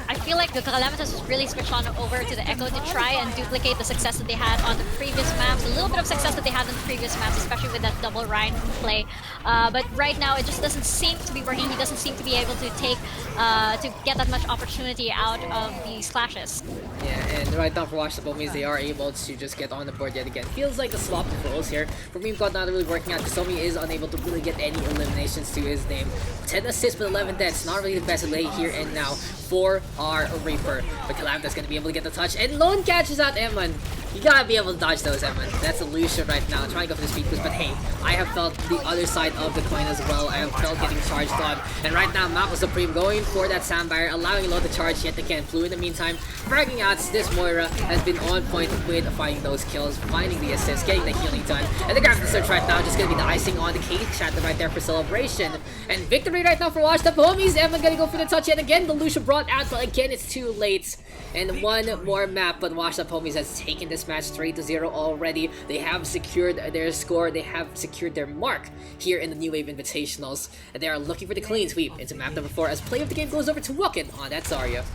[SPEAKER 3] I feel like the Calamitous was really switched on over to the Echo to try and duplicate the success that they had on the previous maps. A little bit of success that they had on the previous maps, especially with that double Rhine play. But right now, it just doesn't seem to be working. He doesn't seem to be able to take, to get that much opportunity out of these clashes.
[SPEAKER 1] Yeah, and right now for Watch the Bomies, they are able to just get on the board yet again. Feels like the swap of roles here. For Memecord not really working out, because Somi is unable to really get any eliminations to his name. 10 assists with 11 deaths, not really the best late here and now for our Reaper. But Calamitous gonna be able to get the touch, and Lone catches out Emon. You gotta be able to dodge those, Emon. That's a Lucia right now, trying to go for the speed boost, but hey, I have felt the other side of the coin as well. I have felt getting charged on, and right now Mako Supreme going for that Sand Barrier, allowing Lone to charge yet again. Flu in the meantime, fragging out. This Moira has been on point with finding those kills, finding the assists, getting the healing done, and the graphic search right now just gonna be the icing on the cake. Chapter right there for celebration, and victory right now for Washed Up Homies. Emon gonna go for the touch yet again. The Lucia brought out, but again it's too late. And one more map, but Washed Up Homies has taken this match 3-0 already. They have secured their score, they have secured their mark here in the New Wave Invitationals, and they are looking for the clean sweep into map number 4 as play of the game goes over to Woken on that Zarya.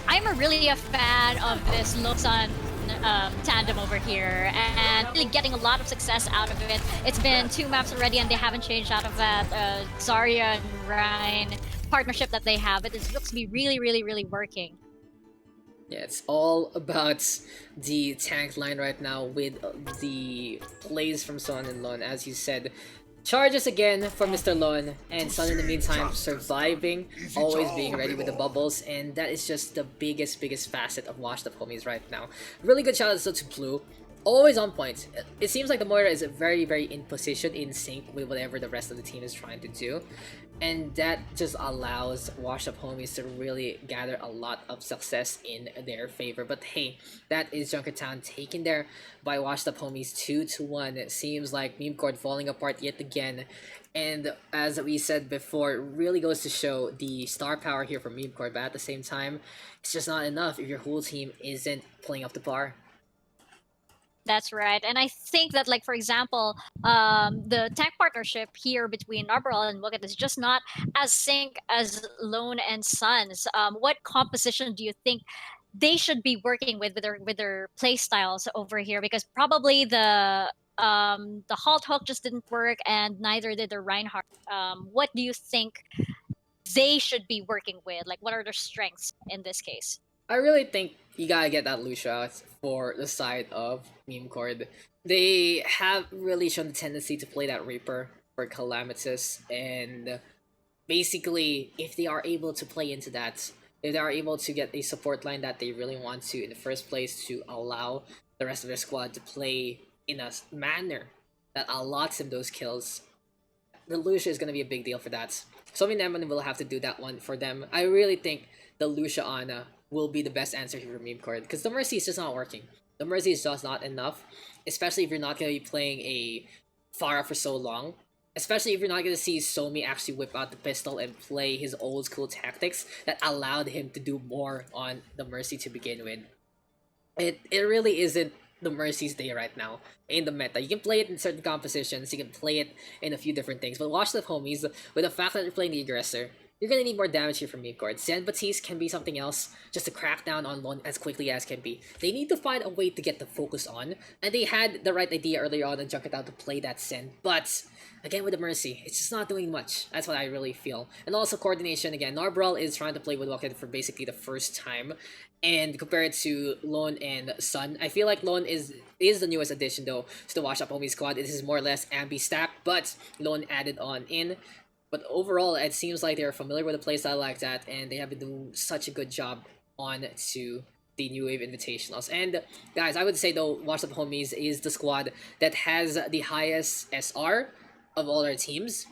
[SPEAKER 3] I'm really a fan of this Losan tandem over here, and really getting a lot of success out of it. It's been 2 maps already, and they haven't changed out of that Zarya and Rhine partnership that they have. It looks to be really working.
[SPEAKER 1] Yeah, it's all about the tank line right now with the plays from Son and Lon, as you said. Charges again for Mr. Lon, and Son in the meantime surviving, always being ready with the bubbles, and that is just the biggest facet of Washed Up Homies right now. Really good shout out to Blue. Always on point. It seems like the Moira is very in position, in sync with whatever the rest of the team is trying to do. And that just allows Washed Up Homies to really gather a lot of success in their favor. But hey, that is Junkertown taken there by Washed Up Homies 2-1. It seems like Memecord falling apart yet again. And as we said before, it really goes to show the star power here from Memecord. But at the same time, it's just not enough if your whole team isn't playing up the bar.
[SPEAKER 3] That's right, and I think that, like, for example, the tech partnership here between Narbaral and Woket is just not as sync as Lone and Sons. What composition do you think they should be working with their play styles over here? Because probably the Halt Hook just didn't work, and neither did the Reinhardt. What do you think they should be working with? Like, what are their strengths in this case?
[SPEAKER 1] I really think you gotta get that Lucia out for the side of Memecord. They have really shown the tendency to play that Reaper for Calamitous, and basically, if they are able to play into that, if they are able to get a support line that they really want to in the first place, to allow the rest of their squad to play in a manner that allots them those kills, the Lucia is gonna be a big deal for that. So Nemon will have to do that one for them. I really think the Lucia Ana will be the best answer here for Memecord, because the Mercy is just not working. The Mercy is just not enough, especially if you're not going to be playing a Pharah for so long. Especially if you're not going to see Somi actually whip out the pistol and play his old school tactics that allowed him to do more on the Mercy to begin with. It really isn't the Mercy's day right now in the meta. You can play it in certain compositions, you can play it in a few different things, but watch the homies, with the fact that you're playing the aggressor, you're gonna need more damage here from Memecord. Zen Batiste can be something else, just to crack down on Lone as quickly as can be. They need to find a way to get the focus on, and they had the right idea earlier on in Junkertown to play that Zen, but again with the Mercy, it's just not doing much. That's what I really feel. And also coordination again. Norbral is trying to play with Walkhead for basically the first time, and compared to Lone and Sun, I feel like Lone is the newest addition though to the Wash Up Homie squad. It is more or less ambi stack, but Lone added on in. But overall, it seems like they're familiar with a playstyle like that, and they have been doing such a good job on to the New Wave Invitationals. And guys, I would say though, Watch Up Homies is the squad that has the highest SR of all our teams.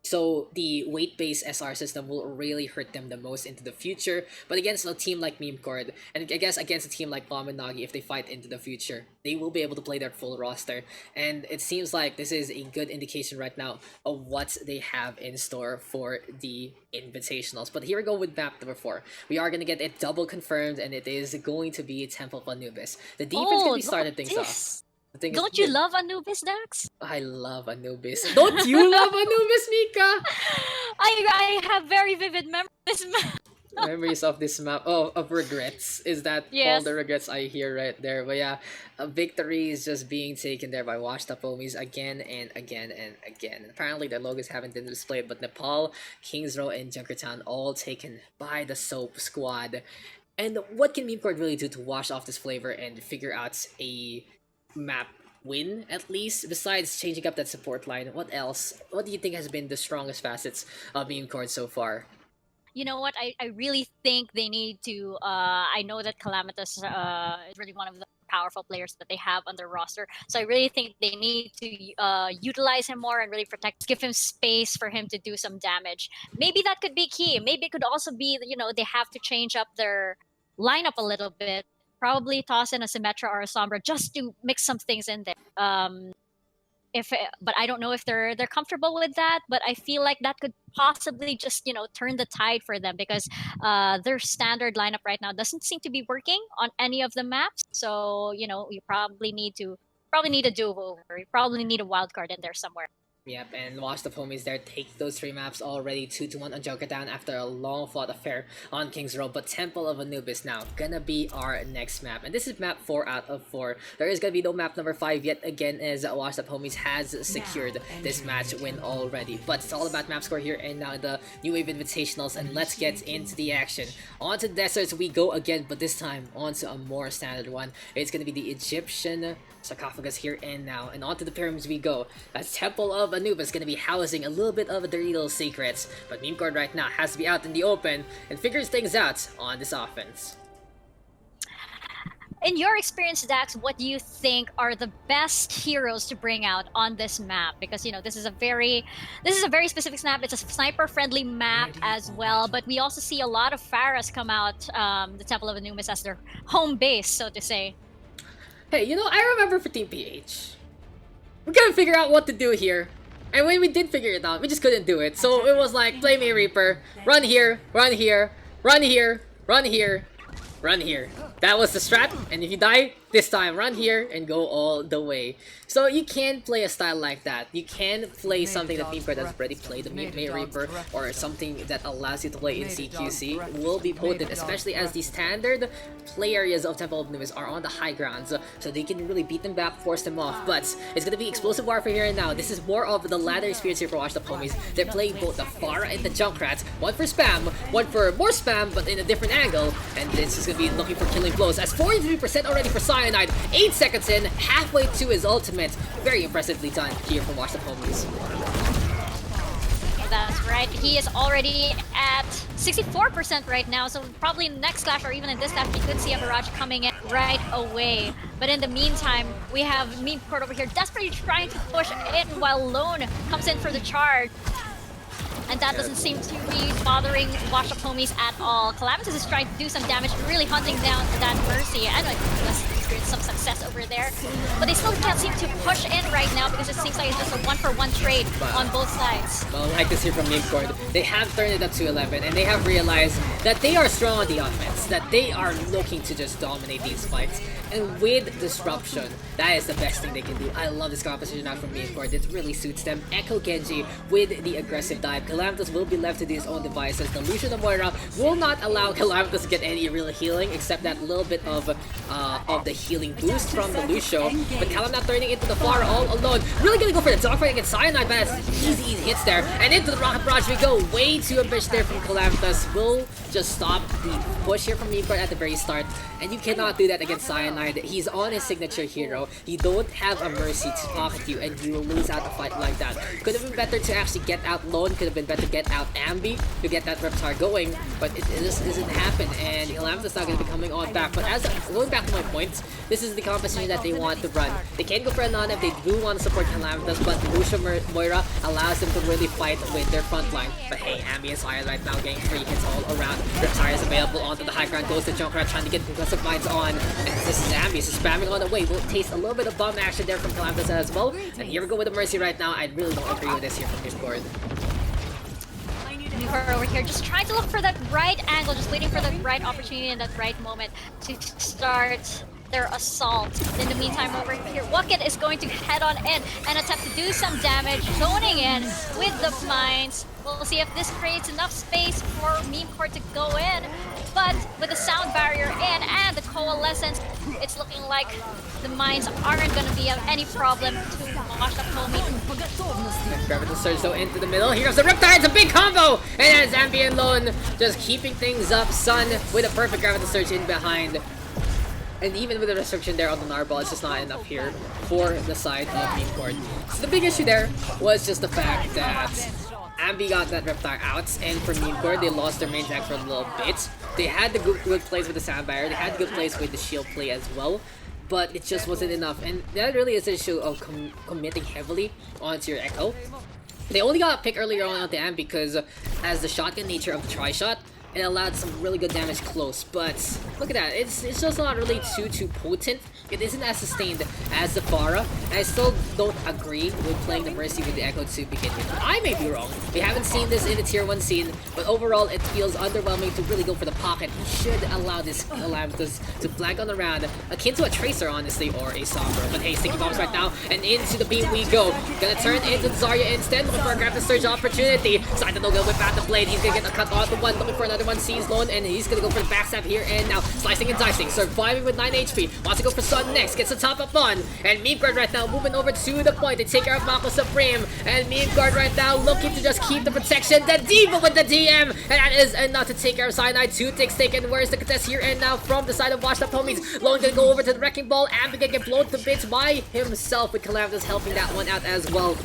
[SPEAKER 1] So the weight-based SR system will really hurt them the most into the future. But against a team like Memecord, and I guess against a team like Bomb and Nagi, if they fight into the future, they will be able to play their full roster. And it seems like this is a good indication right now of what they have in store for the Invitationals. But here we go with map number 4. We are going to get it double confirmed, and it is going to be Temple of Anubis. The defense can be started things off.
[SPEAKER 3] Don't you love Anubis, Daks?
[SPEAKER 1] I love Anubis. Don't you love Anubis, Mika?
[SPEAKER 3] I have very vivid memories.
[SPEAKER 1] Memories of this map. Oh, of regrets. Is that all the regrets I hear right there? But yeah, a victory is just being taken there by Washed Up Homies again and again and again. And apparently their logos haven't been displayed, but Nepal, Kings Row, and Junkertown all taken by the Soap squad. And what can Memecord really do to wash off this flavor and figure out a map win, at least, besides changing up that support line? What else? What do you think has been the strongest facets of Memecord so far?
[SPEAKER 3] You know what? I really think they need to. I know that Calamitous is really one of the powerful players that they have on their roster. So I really think they need to utilize him more and really protect, give him space for him to do some damage. Maybe that could be key. Maybe it could also be, they have to change up their lineup a little bit. Probably toss in a Symmetra or a Sombra just to mix some things in there. But I don't know if they're comfortable with that. But I feel like that could possibly just turn the tide for them, because their standard lineup right now doesn't seem to be working on any of the maps. So you probably need a do-over. You probably need a wild card in there somewhere.
[SPEAKER 1] Yep, and Washed Up Homies there take those 3 maps already 2-1 on Junkertown after a long fought affair on Kings Row. But Temple of Anubis now gonna be our next map, and this is map 4 out of 4. There is gonna be no map number 5 yet again, as Washed Up Homies has secured this match win already. But it's all about map score here and now the New Wave Invitationals, and let's get into the action. On to the deserts we go again, but this time onto a more standard one. It's gonna be the Egyptian sarcophagus here and now, and onto the pyramids we go. That's Temple of Anubis gonna be housing a little bit of dirty little secrets, but Memecord right now has to be out in the open and figures things out on this offense.
[SPEAKER 3] In your experience, Daks, what do you think are the best heroes to bring out on this map? Because this is a very specific map. It's a sniper-friendly map as well, but we also see a lot of Pharahs come out the Temple of Anubis as their home base, so to say.
[SPEAKER 1] Hey, I remember for Team PH, we couldn't figure out what to do here. And when we did figure it out, we just couldn't do it. So it was like, play me Reaper, run here, run here, run here, run here, run here. That was the strat, and if you die, this time run here and go all the way. So you can play a style like that. You can play something that Memecord has already played, the May Reaper, or something that allows you to play in CQC will be potent, especially as the standard play areas of Temple of Anubis are on the high grounds, so they can really beat them back, force them off. But it's gonna be explosive warfare here and now. This is more of the ladder experience here for Washed Up Homies. They're playing both the Pharah and the Junkrat, one for spam, one for more spam, but in a different angle, and this is gonna be looking for killing blows, as 43% already for Cyanide, 8 seconds in, halfway to his ultimate. Very impressively done here from Washed Up Homies.
[SPEAKER 3] That's right. He is already at 64% right now, so probably in the next clash or even in this clash, we could see a barrage coming in right away. But in the meantime, we have Memecord over here desperately trying to push in while Lone comes in for the charge. and that doesn't seem to be bothering Washed Up Homies at all. Calamitous is trying to do some damage, really hunting down that Mercy, and like let's experience some success over there. But they still can't seem to push in right now because it seems like it's just a 1-for-1 trade on both sides.
[SPEAKER 1] Well, like this here from Memecord, they have turned it up to 11, and they have realized that they are strong on the offense, that they are looking to just dominate these fights. And with Disruption, that is the best thing they can do. I love this composition out from Memecord. It really suits them. Echo Genji with the aggressive dive. Calamitous will be left to his own devices. The Lucian of Moira will not allow Calamitous to get any real healing except that little bit of the healing boost from the Lucio. But Calam not turning into the Pharah all alone. Really gonna go for the dogfight against Cyanide, but that's easy hits there. And into the Rocket Barrage we go. Way too ambitious there from Calamitous. Will just stop the push here from Memecord at the very start. And you cannot do that against Cyanide. He's on his signature hero. You don't have a Mercy to pocket you, and you will lose out a fight like that. Could have been better to actually get out Lone. Could have been better to get out Ambi to get that Reptar going, but it just doesn't happen. And Calamitous not going to be coming on back. But as going back to my point, this is the composition that they want to run. They can go for a non if they do want to support Calamitous, but Lucio Moira allows them to really fight with their front line. But hey, Ambi is fire right now, getting free hits all around. Reptar is available onto the high ground. Goes to Junkertown trying to get concussive mines on. And this is Ambi, so spamming on the way. We'll taste a little bit of bomb action there from Calamitous as well. And here we go with the Mercy right now. I really don't agree with this here from Discord.
[SPEAKER 3] Memecord over here just trying to look for that right angle, just waiting for the right opportunity and that right moment to start their assault. In the meantime, over here, Wucket is going to head on in and attempt to do some damage, zoning in with the mines. We'll see if this creates enough space for Memecord to go in. But with the sound barrier in and the coalescence, it's looking like the mines aren't going to be of any problem to Washed Up Homie.
[SPEAKER 1] Gravity Surge though into the middle. Here comes the Riptide. It's a big combo! And as Ambi and Lone just keeping things up. Sun with a perfect Gravity Surge in behind. And even with the restriction there on the Narball, it's just not enough here for the side of Memecord. So the big issue there was just the fact that Ambi got that Reptar out, and for Memecord, they lost their main deck for a little bit. They had the good plays with the sound barrier, they had the good plays with the shield play as well, but it just wasn't enough. And that really is an issue of committing heavily onto your Echo. They only got a pick earlier on the Ambi because as the shotgun nature of the tri-shot, it allowed some really good damage close, but look at that, it's just not really too potent. It isn't as sustained as the Pharah, and I still don't agree with playing the Mercy with the Echo to begin with. I may be wrong, we haven't seen this in the tier 1 scene, but overall it feels underwhelming to really go for the pocket. You should allow this Calamitous to flank on the round, akin to a Tracer honestly, or a Sombra. But hey, Sticky Bombs right now, and into the beam we go. Gonna turn into Zarya instead, looking for a Gravity Surge opportunity. Side no gonna whip out the blade, he's gonna get a cut off the one, looking for another one, sees Lone, and he's gonna go for the backstab here, and now slicing and dicing, surviving with 9 HP, wants to go for Sun next, gets the top up on, and Memecord right now moving over to the point to take care of Mako Supreme, and Memecord right now looking to just keep the protection, the Diva with the DM, and that is enough to take care of Cyanide. 2 ticks taken. Where's the contest here and now from the side of Washed Up Homies? Lone gonna go over to the Wrecking Ball, Ambi gonna get blown to bits by himself, with Calamitous helping that one out as well.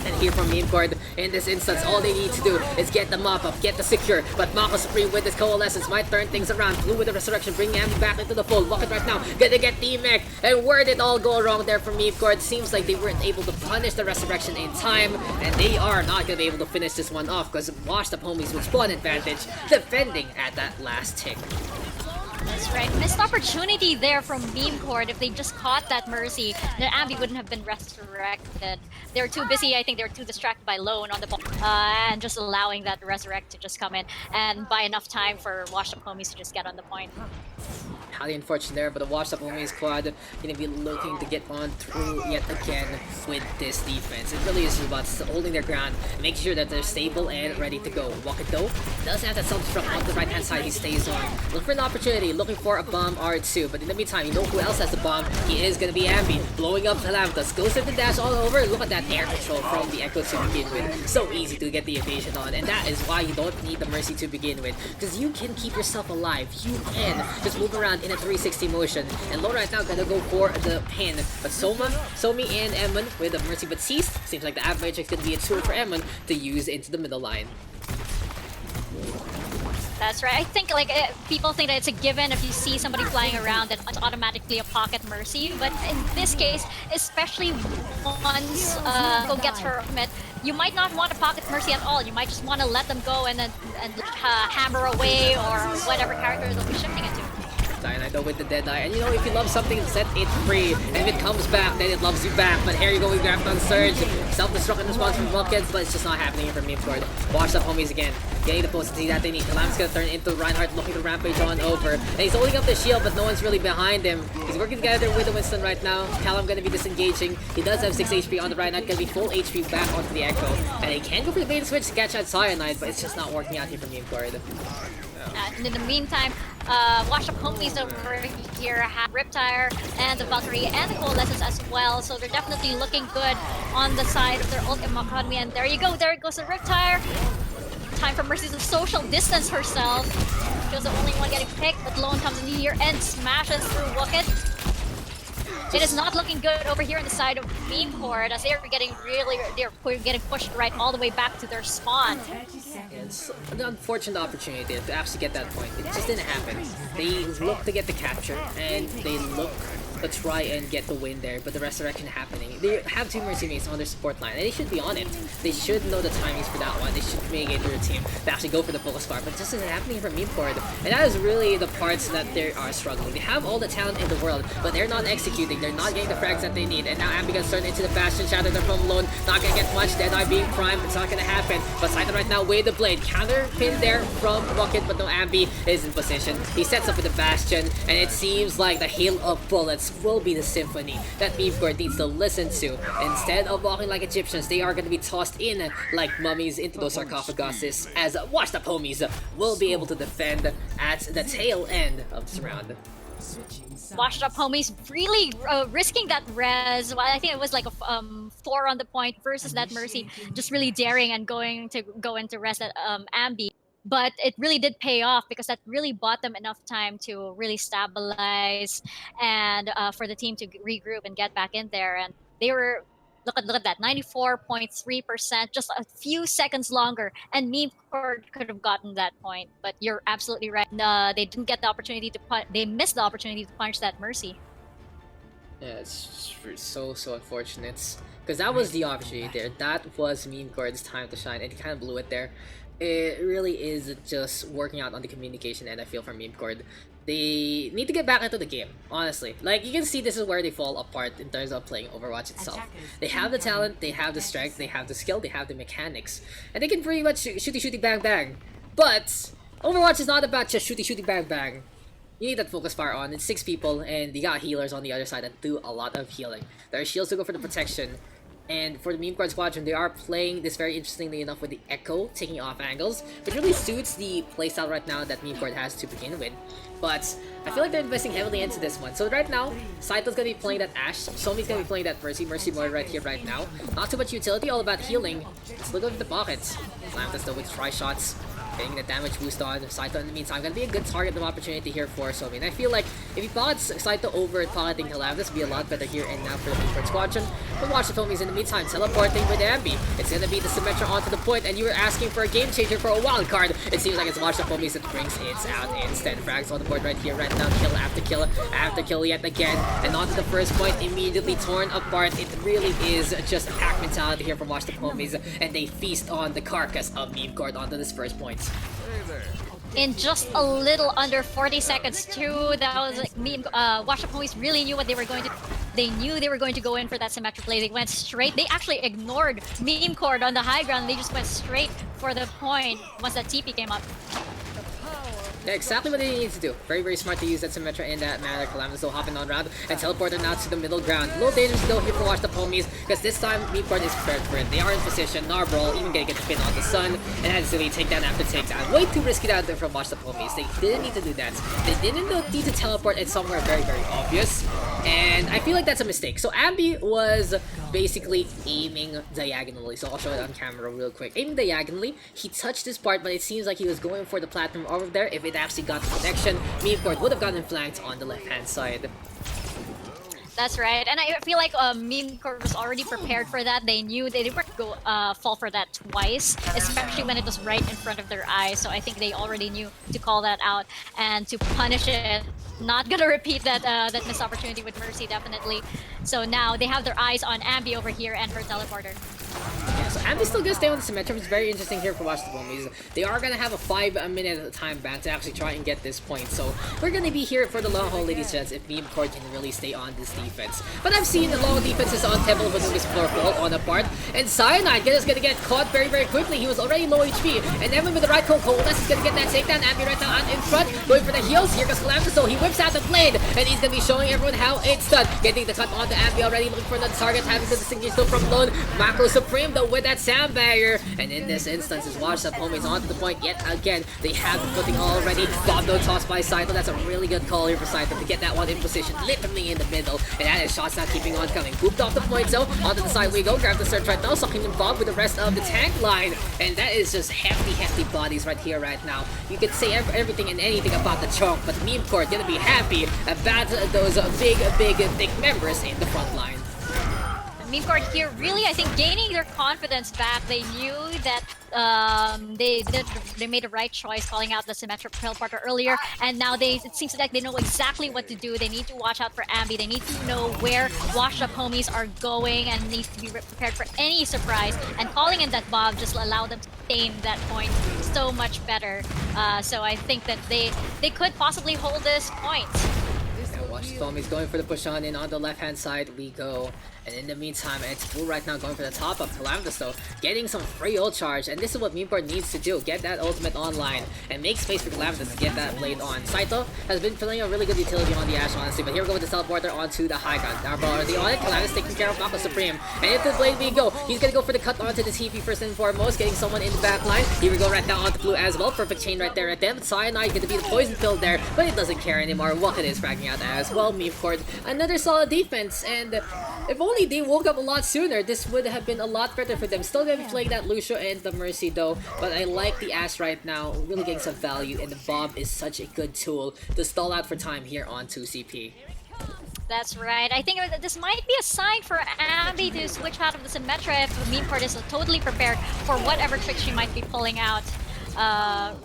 [SPEAKER 1] And here from Memecord, in this instance, all they need to do is get the mop up, get the secure. But Mako Supreme with his coalescence might turn things around. Blue with the resurrection, bringing Ambi back into the fold. Wucket right now, gonna get the mech. And where did it all go wrong there from Memecord? Seems like they weren't able to punish the resurrection in time, and they are not gonna be able to finish this one off because Washed Up Homies with spawn advantage, defending at that last tick.
[SPEAKER 3] That's right. Missed opportunity there from Memecord. If they just caught that Mercy, the Ambi wouldn't have been resurrected. They were too busy. I think they were too distracted by Lone on the ball, and just allowing that resurrect to just come in and buy enough time for Washed Up Homies to just get on the point.
[SPEAKER 1] Highly unfortunate there, but the Washed Up Homies squad gonna be looking to get on through yet again with this defense. It really is about holding their ground, making sure that they're stable and ready to go. Wucket though does have that self-destruct on the right hand side he stays on. Look for an opportunity, looking for a bomb R2, but in the meantime, you know who else has the bomb? He is gonna be Ambi, blowing up Calamitous. Goes to the dash all over. Look at that air control from the Echo to begin with. So easy to get the evasion on, and that is why you don't need the Mercy to begin with, because you can keep yourself alive. You can just move around in a 360 motion, and Lone right now gonna go for the pin, but Somi and Emmon with the Mercy but ceased. Seems like the Avalanche is gonna be a tool for Emmon to use into the middle line.
[SPEAKER 3] That's right. I think like people think that it's a given if you see somebody flying around that it's automatically a pocket mercy. But in this case, especially once Go gets her ultimate, you might not want a pocket mercy at all. You might just want to let them go and then hammer away or whatever character they'll be shifting it to.
[SPEAKER 1] Cyanide though with the dead eye, and you know, if you love something, set it free, and if it comes back, then it loves you back. But here you go, we grabbed on Surge, self-destruct in response from Buckets, but it's just not happening here from Memecord. Washed up homies again, getting the potency that they need. Kalam's gonna turn into Reinhardt, looking to rampage on over, and he's holding up the shield, but no one's really behind him. He's working together with the Winston right now. Callum gonna be disengaging. He does have 6 HP on the Reinhardt, gonna be full HP back onto the Echo, and he can go for the bait and switch to catch out Cyanide, but it's just not working out here from Memecord.
[SPEAKER 3] And in the meantime, Washed Up Homies over here have Riptire and the Valkyrie and the Coalescence as well, so they're definitely looking good on the side of their ult economy. And there you go, there goes the Riptire. Time for Mercy to social distance herself. She was the only one getting picked, but Lone comes in here and smashes through Wookit. It is not looking good over here on the side of Memecord as they're getting pushed right all the way back to their spawn.
[SPEAKER 1] It's an unfortunate opportunity to actually get that point. It just didn't happen. They look to get the capture, and they look to try and get the win there, but the resurrection happening. They have 2 Mercy mates on their support line, and they should be on it. They should know the timings for that one. They should communicate to their team to actually go for the focus bar, but it just isn't happening from Memecord. And that is really the parts that they are struggling. They have all the talent in the world, but they're not executing. They're not getting the frags that they need. And now Ambi gonna turn into the Bastion Shatter. They're from Lone. Not gonna get much. Deadeye being primed. It's not gonna happen. But Saito right now with the blade. Counter pin there from Rocket, but no, Ambi is in position. He sets up with the Bastion, and it seems like the hail of bullets will be the symphony that Memecord needs to listen to. Instead of walking like Egyptians, they are gonna be tossed in like mummies into those sarcophaguses, as Washed Up Homies will be able to defend at the tail end of this round.
[SPEAKER 3] Washed Up Homies really risking that res. Well, I think it was like a 4 on the point versus that Mercy just really daring and going to go into res that Ambi. But it really did pay off because that really bought them enough time to really stabilize and for the team to regroup and get back in there. And they were, look at that, 94.3%, just a few seconds longer. And Memecord could have gotten that point. But you're absolutely right. They didn't get the opportunity to they missed the opportunity to punish that Mercy.
[SPEAKER 1] Yeah, it's so unfortunate. Because that was the opportunity there. That was Memecord's time to shine, and he kind of blew it there. It really is just working out on the communication end, I feel, from Memecord. They need to get back into the game, honestly. Like, you can see this is where they fall apart in terms of playing Overwatch itself. They have the talent, they have the strength, they have the skill, they have the mechanics. And they can pretty much shooty bang bang. But Overwatch is not about just shooty bang bang. You need that focus fire on. It's 6 people, and they got healers on the other side that do a lot of healing. There are shields to go for the protection. And for the Memecord squadron, they are playing this very interestingly enough with the Echo, taking off angles, which really suits the playstyle right now that Memecord has to begin with. But I feel like they're investing heavily into this one. So right now, Saito's gonna be playing that Ashe, Somi's gonna be playing that Mercy Mode right here, right now. Not too much utility, all about healing. Let's look at the pockets. Slamtas though with try shots. Getting the damage boost on Saito in the meantime. Gonna be a good target of opportunity here for Somi. And I feel like if he pockets Saito over pocketing Calam, this would be a lot better here and now for the Memecord squadron. But watch the Somi's in the meantime, teleporting with Ambi. It's gonna be the Symmetra onto the point, and you were asking for a game changer for a wild card. It seems like it's Watch the Foamies that brings it out instead. Frags on the board right here, right now. Kill after kill yet again. And onto the first point, immediately torn apart. It really is just a pack mentality here from Watch the Foamies, and they feast on the carcass of Memecord onto this first point.
[SPEAKER 3] In just a little under 40 seconds too, that was like Washed Up Homies really knew what they were going to do. They knew they were going to go in for that symmetric play. They went straight. They actually ignored Memecord on the high ground. They just went straight for the point once that TP came up.
[SPEAKER 1] Yeah, exactly what they need to do. Very smart to use that Symmetra in that manner. Calamity still hopping on round and teleporter now to the middle ground. A little dangerous though here for Watch the Homies, because this time Memecord is prepared for it. They are in position. Narbrawl even gonna get the pin on the Sun, and has to take down after takedown. Way too risky out there from Watch the Homies. They didn't need to do that. They didn't need to teleport it somewhere very obvious. And I feel like that's a mistake. So Ambi was basically aiming diagonally. So I'll show it on camera real quick. Aiming diagonally, he touched this part, but it seems like he was going for the platform over there. If it actually got the connection, Memecord would have gotten flanked on the left-hand side.
[SPEAKER 3] That's right, and I feel like Memecord was already prepared for that. They knew they didn't go fall for that twice, especially when it was right in front of their eyes. So I think they already knew to call that out and to punish it. Not gonna repeat that missed opportunity with Mercy, definitely. So now they have their eyes on Ambi over here and her teleporter.
[SPEAKER 1] Yeah, so Ambi's still gonna stay on the Symmetra, which is very interesting here for Watch the Homies. They are gonna have a 5-minute time ban to actually try and get this point, so we're gonna be here for the long haul, ladies and gents, if Memecord can really stay on this defense. But I've seen the long defenses on Temple of Anubis floor fall on apart, and Cyanide is gonna get caught very, very quickly. He was already low HP, and Evan with the right coolness is gonna get that takedown. Ambi right now in front, going for the heals. Here goes Calamity, so he whips out the blade, and he's gonna be showing everyone how it's done. Getting the cut onto Ambi already, looking for the target, having to distinguish still from Lone. Macro Supreme though with that sound barrier, and in this instance is Watch Up Homies onto the point yet again. They have the footing already. Bob though tossed by Saito. That's a really good call here for Saito to get that one in position, literally in the middle, and that is shots not keeping on coming. Booped off the point, so onto the side we go. Grab the search right now, sucking in Bob with the rest of the tank line, and that is just hefty bodies right here right now. You could say everything and anything about the chunk, but Memecord gonna be happy about those big thick members in the front line.
[SPEAKER 3] Memecord here really, I think, gaining their confidence back. They knew that they made the right choice calling out the Symmetric teleporter earlier, and now it seems like they know exactly what to do. They need to watch out for Ambi. They need to know where washed up homies are going and need to be prepared for any surprise. And calling in that Bob just allowed them to tame that point so much better. So I think that they could possibly hold this point.
[SPEAKER 1] Watch the Homies going for the push on in. On the left hand side we go. And in the meantime, it's Blue right now going for the top of Calamitous though, getting some free ult charge, and this is what Memecord needs to do, get that ultimate online, and make space for Calamitous to get that blade on. Saito has been feeling a really good utility on the Ashe, honestly, but here we go with the teleporter onto the high ground. Now, already on it, Calamitous taking care of Mako Supreme, and into the blade we go. He's gonna go for the cut onto the TP first and foremost, getting someone in the back line. Here we go right now onto Blue as well, perfect chain right there at them. Cyanide gonna be the poison pill there, but it doesn't care anymore. Walken is fragging out as well. Memecord, another solid defense, and if only they woke up a lot sooner, this would have been a lot better for them. Still gonna be playing that Lucio and the Mercy though, but I like the Ashe right now, really getting some value, and the Bob is such a good tool to stall out for time here on 2CP.
[SPEAKER 3] That's right. I think this might be a sign for Ambi to switch out of the Symmetra if Memecord is totally prepared for whatever trick she might be pulling out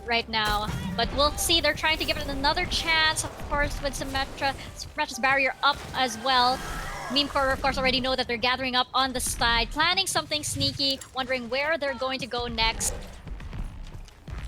[SPEAKER 3] right now. But we'll see. They're trying to give it another chance, of course, with Symmetra's barrier up as well. Memecord, of course, already know that they're gathering up on the side, planning something sneaky, wondering where they're going to go next.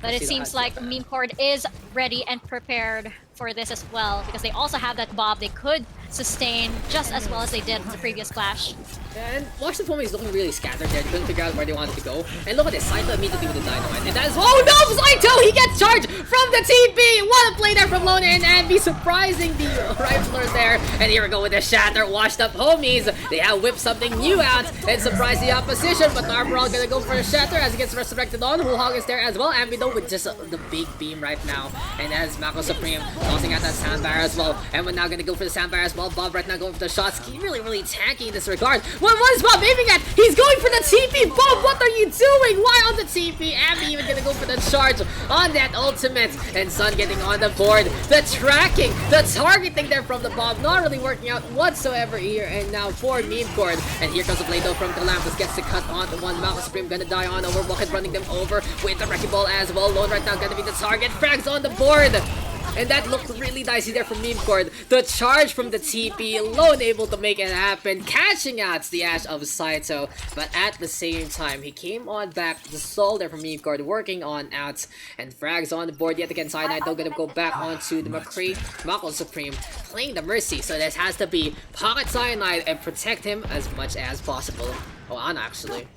[SPEAKER 3] But it seems like Memecord is ready and prepared for this as well, because they also have that Bob they could sustain just as well as they did in the previous clash.
[SPEAKER 1] And Watch the Homies looking really scattered there. They couldn't figure out where they wanted to go. And look at this, Saito immediately with the dynamite. And that is, oh no, Saito! He gets charged from the TP! What a play there from Lona and Ambi, surprising the riflers there. And here we go with the shatter. Washed up Homies. They have whipped something new out and surprised the opposition. But Narbaral gonna go for a shatter as he gets resurrected on. Hulhog is there as well. Ambi though with just the big beam right now. And as Mako Supreme tossing out that sandbar as well. And we're now gonna go for the sandbar as well. Bob right now going for the shots. He's really tanky in this regard. What is Bob aiming at? He's going for the TP! Bob, what are you doing? Why on the TP? Ambi even gonna go for the charge on that ultimate. And Sun getting on the board. The tracking, the targeting there from the Bob, not really working out whatsoever here. And now for Memecord. And here comes the blade though from Calamitous. Gets the cut on the one. Mako Supreme gonna die on over. Walken running them over with the Wrecking Ball as well. Lone right now gonna be the target. Frags on the board. And that looked really dicey there from Memecord. The charge from the TP, Lone able to make it happen, catching out the Ashe of Saito. But at the same time, he came on back to the stall there from Memecord, working on outs. And frags on the board yet again. Cyanide though gonna go back onto the McCree. Mako Supreme playing the Mercy, so this has to be pocket Cyanide and protect him as much as possible. Oh, Ana actually.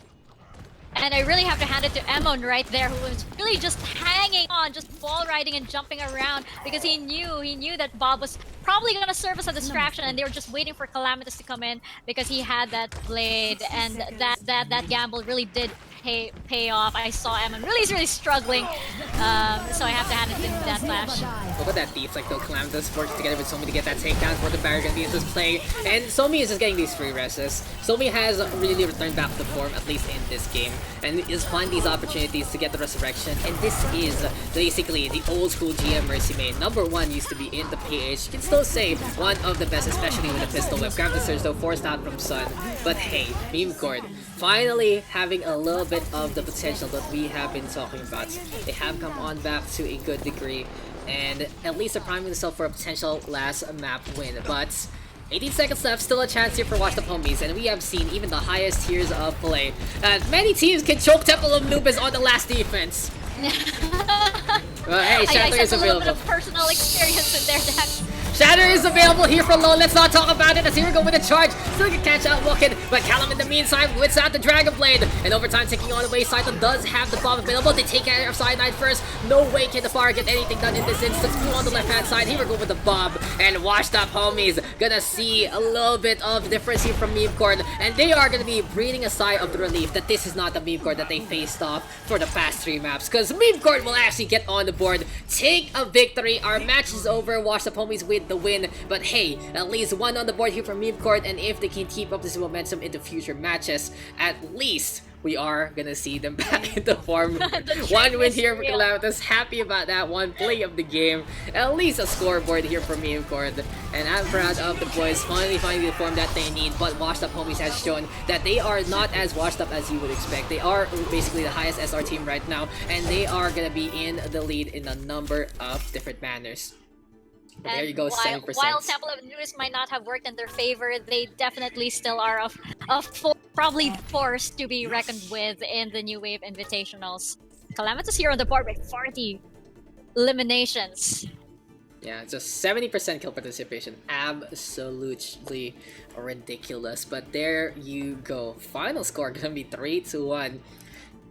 [SPEAKER 3] And I really have to hand it to Emon right there, who was really just hanging on, just ball riding and jumping around, because he knew that Bob was probably gonna serve as a distraction, and they were just waiting for Calamitous to come in because he had that blade, and that gamble really did pay off. I saw Emon really struggling, so I have to hand it to that flash.
[SPEAKER 1] Look at that deep, like though Calamitous works together with Somi to get that takedown for the barrier gonna be in this play, and Somi is just getting these free rests. Somi has really returned back to form, at least in this game, and is finding these opportunities to get the resurrection. And this is basically the old school GM Mercy main. Number 1 used to be in the PH. You can still say one of the best, especially with the pistol whip. Grab the surge though, forced out from Sun. But hey, Memecord finally having a little bit of the potential that we have been talking about. They have come on back to a good degree, and at least are priming themselves for a potential last map win. But 18 seconds left, still a chance here for Washed Up Homies, and we have seen even the highest tiers of play. Many teams can choke Temple of Anubis on the last defense. Hey, Shatter is
[SPEAKER 3] a little bit
[SPEAKER 1] available.
[SPEAKER 3] of personal experience in there, Daks.
[SPEAKER 1] Shatter is available here for low. Let's not talk about it as here we go with a charge. Still can catch out Woken, but Callum in the meantime whips out the Dragon Blade. And over time taking on away, Saito does have the bomb available. They take care of Cyanide first. No way can the Far get anything done in this instance. Blue on the left hand side. Here we go with the bomb. And Washed Up Homies gonna see a little bit of difference here from Memecord. And they are gonna be breathing a sigh of the relief that this is not the Memecord that they faced off for the past 3 maps. Because Memecord will actually get on the board, take a victory. Our match is over. Washed Up Homies with the win, but hey, at least one on the board here from Memecord, and if they can keep up this momentum into future matches, at least we are gonna see them back into form. One win here for Calamitous, happy about that one play of the game, at least a scoreboard here from Memecord, and I'm proud of the boys finally finding the form that they need. But Washed Up Homies has shown that they are not as washed up as you would expect. They are basically the highest SR team right now, and they are gonna be in the lead in a number of different manners. But there you go, 7%.
[SPEAKER 3] While Temple of Anubis might not have worked in their favor, they definitely still are probably forced to be reckoned with in the New Wave Invitationals. Calamitous here on the board with 40 eliminations.
[SPEAKER 1] Yeah, just 70% kill participation. Absolutely ridiculous. But there you go. Final score gonna be 3-1.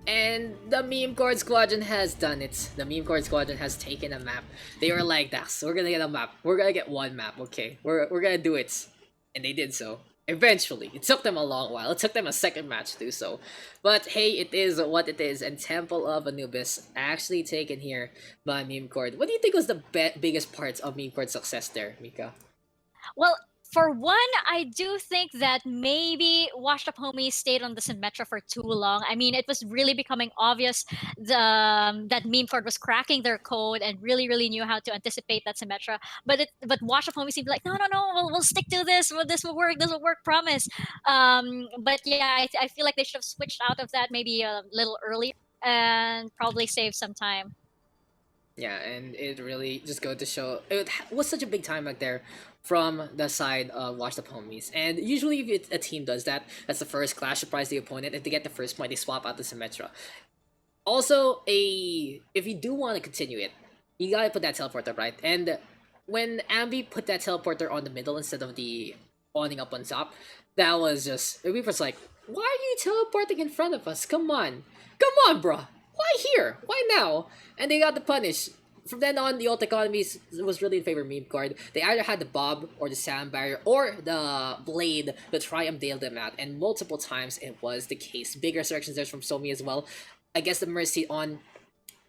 [SPEAKER 1] And the Memecord Squadron has done it. The Memecord Squadron has taken a map. They were like, Daks, we're gonna get a map. We're gonna get one map, okay? We're gonna do it. And they did so. Eventually. It took them a long while. It took them a second match to do so. But hey, it is what it is. And Temple of Anubis actually taken here by Memecord. What do you think was the biggest part of Memecord's success there, Mika?
[SPEAKER 3] Well, for one, I do think that maybe Washed Up Homies stayed on the Symmetra for too long. I mean, it was really becoming obvious that Memecord was cracking their code and really knew how to anticipate that Symmetra. But Washed Up Homies seemed like, no, we'll stick to this. Well, this will work, promise. But yeah, I feel like they should have switched out of that maybe a little earlier and probably saved some time.
[SPEAKER 1] Yeah, and it really just goes to show it was such a big time back there from the side of Washed Up Homies. And usually if a team does that, that's the first clash, surprise the opponent. If they get the first point, they swap out the Symmetra. Also, if you do want to continue it, you gotta put that teleporter, right? And when Ambi put that teleporter on the middle instead of the awning up on top, that was just, we was like, why are you teleporting in front of us? Come on, bruh. Why here? Why now? And they got the punish. From then on, the ult economy was really in favor of Memecord. They either had the Bob or the Sound Barrier or the Blade to try and bail them out. And multiple times it was the case. Big resurrections there from Somi as well. I guess the Mercy on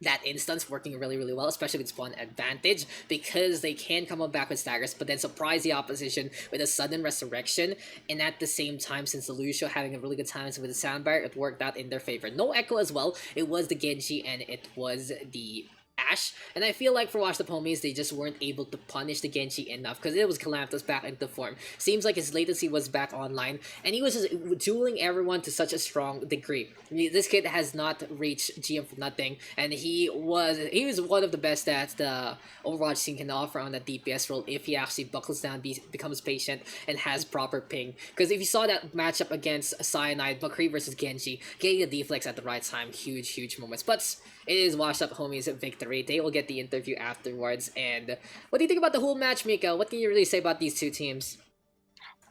[SPEAKER 1] that instance working really well, especially with spawn advantage, because they can come up back with staggers, but then surprise the opposition with a sudden resurrection. And at the same time, since the Lucio having a really good time with the sound barrier, it worked out in their favor. No echo as well. It was the Genji and it was the Ash, and I feel like for Washed Up Homies, they just weren't able to punish the Genji enough because it was Calamitous back into form. Seems like his latency was back online, and he was just dueling everyone to such a strong degree. I mean, this kid has not reached GM for nothing, and he was one of the best that the Overwatch team can offer on that DPS role if he actually buckles down, becomes patient, and has proper ping. Because if you saw that matchup against Cyanide, McCree versus Genji, getting the deflex at the right time, huge moments. But it is Washed Up Homies' victory. They will get the interview afterwards. And what do you think about the whole match, Mika? What can you really say about these two teams?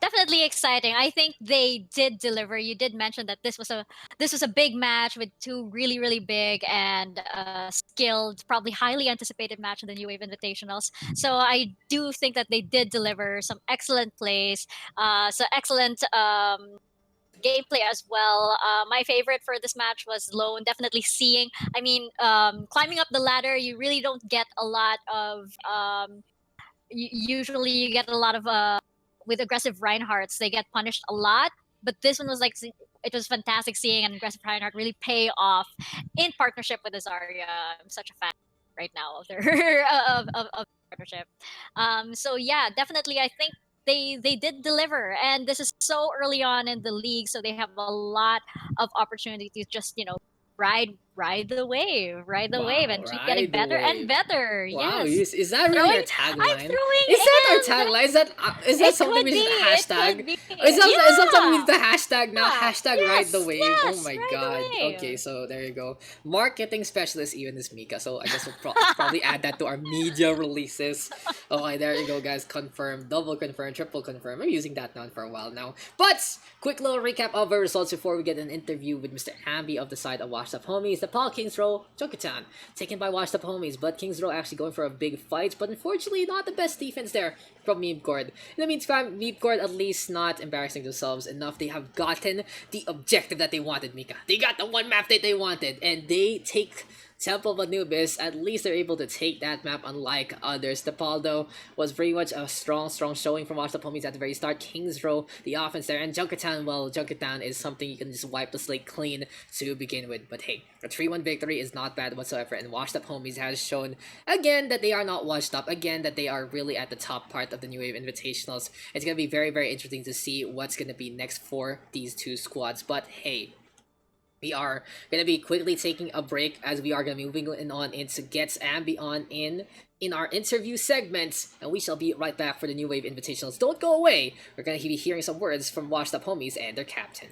[SPEAKER 3] Definitely exciting. I think they did deliver. You did mention that this was a big match with two really big and skilled, probably highly anticipated match in the New Wave Invitationals. So I do think that they did deliver some excellent plays, so excellent gameplay as well. My favorite for this match was Lone. Definitely seeing. I mean, climbing up the ladder, you really don't get a lot of. Usually, you get a lot of with aggressive Reinhardts. They get punished a lot, but this one was like it was fantastic seeing an aggressive Reinhardt really pay off in partnership with Azaria. I'm such a fan right now of their of partnership. So yeah, definitely, I think they did deliver, and this is so early on in the league, so they have a lot of opportunity to just ride the wave,
[SPEAKER 1] Wow,
[SPEAKER 3] and keep getting
[SPEAKER 1] ride the
[SPEAKER 3] better and
[SPEAKER 1] wave.
[SPEAKER 3] better.
[SPEAKER 1] Wow,
[SPEAKER 3] Yes,
[SPEAKER 1] is that really
[SPEAKER 3] throwing.
[SPEAKER 1] our
[SPEAKER 3] I'm
[SPEAKER 1] tagline?
[SPEAKER 3] throwing
[SPEAKER 1] Is that our
[SPEAKER 3] in.
[SPEAKER 1] tagline? Is that
[SPEAKER 3] It
[SPEAKER 1] something
[SPEAKER 3] could
[SPEAKER 1] we
[SPEAKER 3] be.
[SPEAKER 1] should
[SPEAKER 3] It could
[SPEAKER 1] hashtag?
[SPEAKER 3] be.
[SPEAKER 1] Is that something we need
[SPEAKER 3] Yeah.
[SPEAKER 1] to hashtag now?
[SPEAKER 3] Yeah.
[SPEAKER 1] Hashtag ride the
[SPEAKER 3] Yes.
[SPEAKER 1] wave. Oh
[SPEAKER 3] Yes.
[SPEAKER 1] my
[SPEAKER 3] Ride the
[SPEAKER 1] god. Okay,
[SPEAKER 3] wave.
[SPEAKER 1] so there you go. Marketing specialist even is Mika. So I guess we'll probably add that to our media releases. Okay, there you go, guys. Confirm, double confirm, triple confirm. I'm using that noun for a while now. But quick little recap of our results before we get an interview with Mr. Hamby of the side of Washed Up Homies. Nepal Kings Row, Junkertown, taken by Washed Up Homies, but Kings Row actually going for a big fight, but unfortunately not the best defense there from Memecord. In the meantime, Memecord at least not embarrassing themselves enough. They have gotten the objective that they wanted, Mika. They got the one map that they wanted, and they take Temple of Anubis. At least they're able to take that map, unlike others. Nepal, though, was very much a strong showing from Washed Up Homies at the very start. Kings Row, the offense there, and Junkertown, well, Junkertown is something you can just wipe the slate clean to begin with. But hey, a 3-1 victory is not bad whatsoever, and Washed Up Homies has shown again that they are not washed up, again that they are really at the top part of the New Wave Invitationals. It's going to be very interesting to see what's going to be next for these two squads. But hey, we are gonna be quickly taking a break as we are gonna be moving on into Gets and Beyond in our interview segments, and we shall be right back for the New Wave Invitationals. Don't go away. We're gonna be hearing some words from Washed Up Homies and their captain.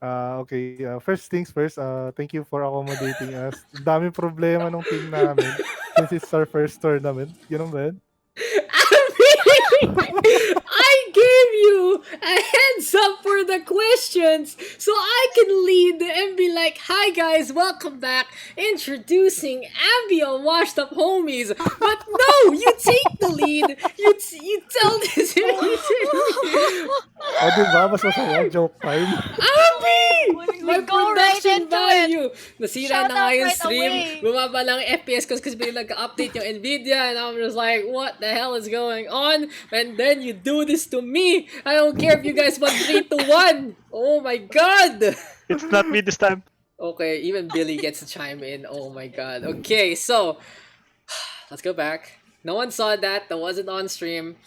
[SPEAKER 4] Okay, first things first, thank you for accommodating us. Ang daming problema nung team namin since it's our first tournament. Gano'n ba yun?
[SPEAKER 1] I gave you a heads up for the questions so I can lead and be like, "Hi guys, welcome back. Introducing Abby on Washed Up Homies." But no, you take the lead. You tell this.
[SPEAKER 4] O, di ba? Mas masaya. Joke time.
[SPEAKER 1] Abby!
[SPEAKER 3] We
[SPEAKER 1] My
[SPEAKER 3] go right
[SPEAKER 1] production
[SPEAKER 3] into it.
[SPEAKER 1] value! Nasira
[SPEAKER 3] Shout
[SPEAKER 1] na nga
[SPEAKER 3] out
[SPEAKER 1] yung
[SPEAKER 3] right
[SPEAKER 1] stream.
[SPEAKER 3] away.
[SPEAKER 1] Bumaba lang yung FPS kasi biglang nag-update yung Nvidia and I'm just like, what the hell is going on? And then you do this to me! I don't care if you guys won 3-1! Oh my god!
[SPEAKER 5] It's not me this time.
[SPEAKER 1] Okay, even Billy gets to chime in. Oh my god. Okay, so let's go back. No one saw that. That wasn't on stream.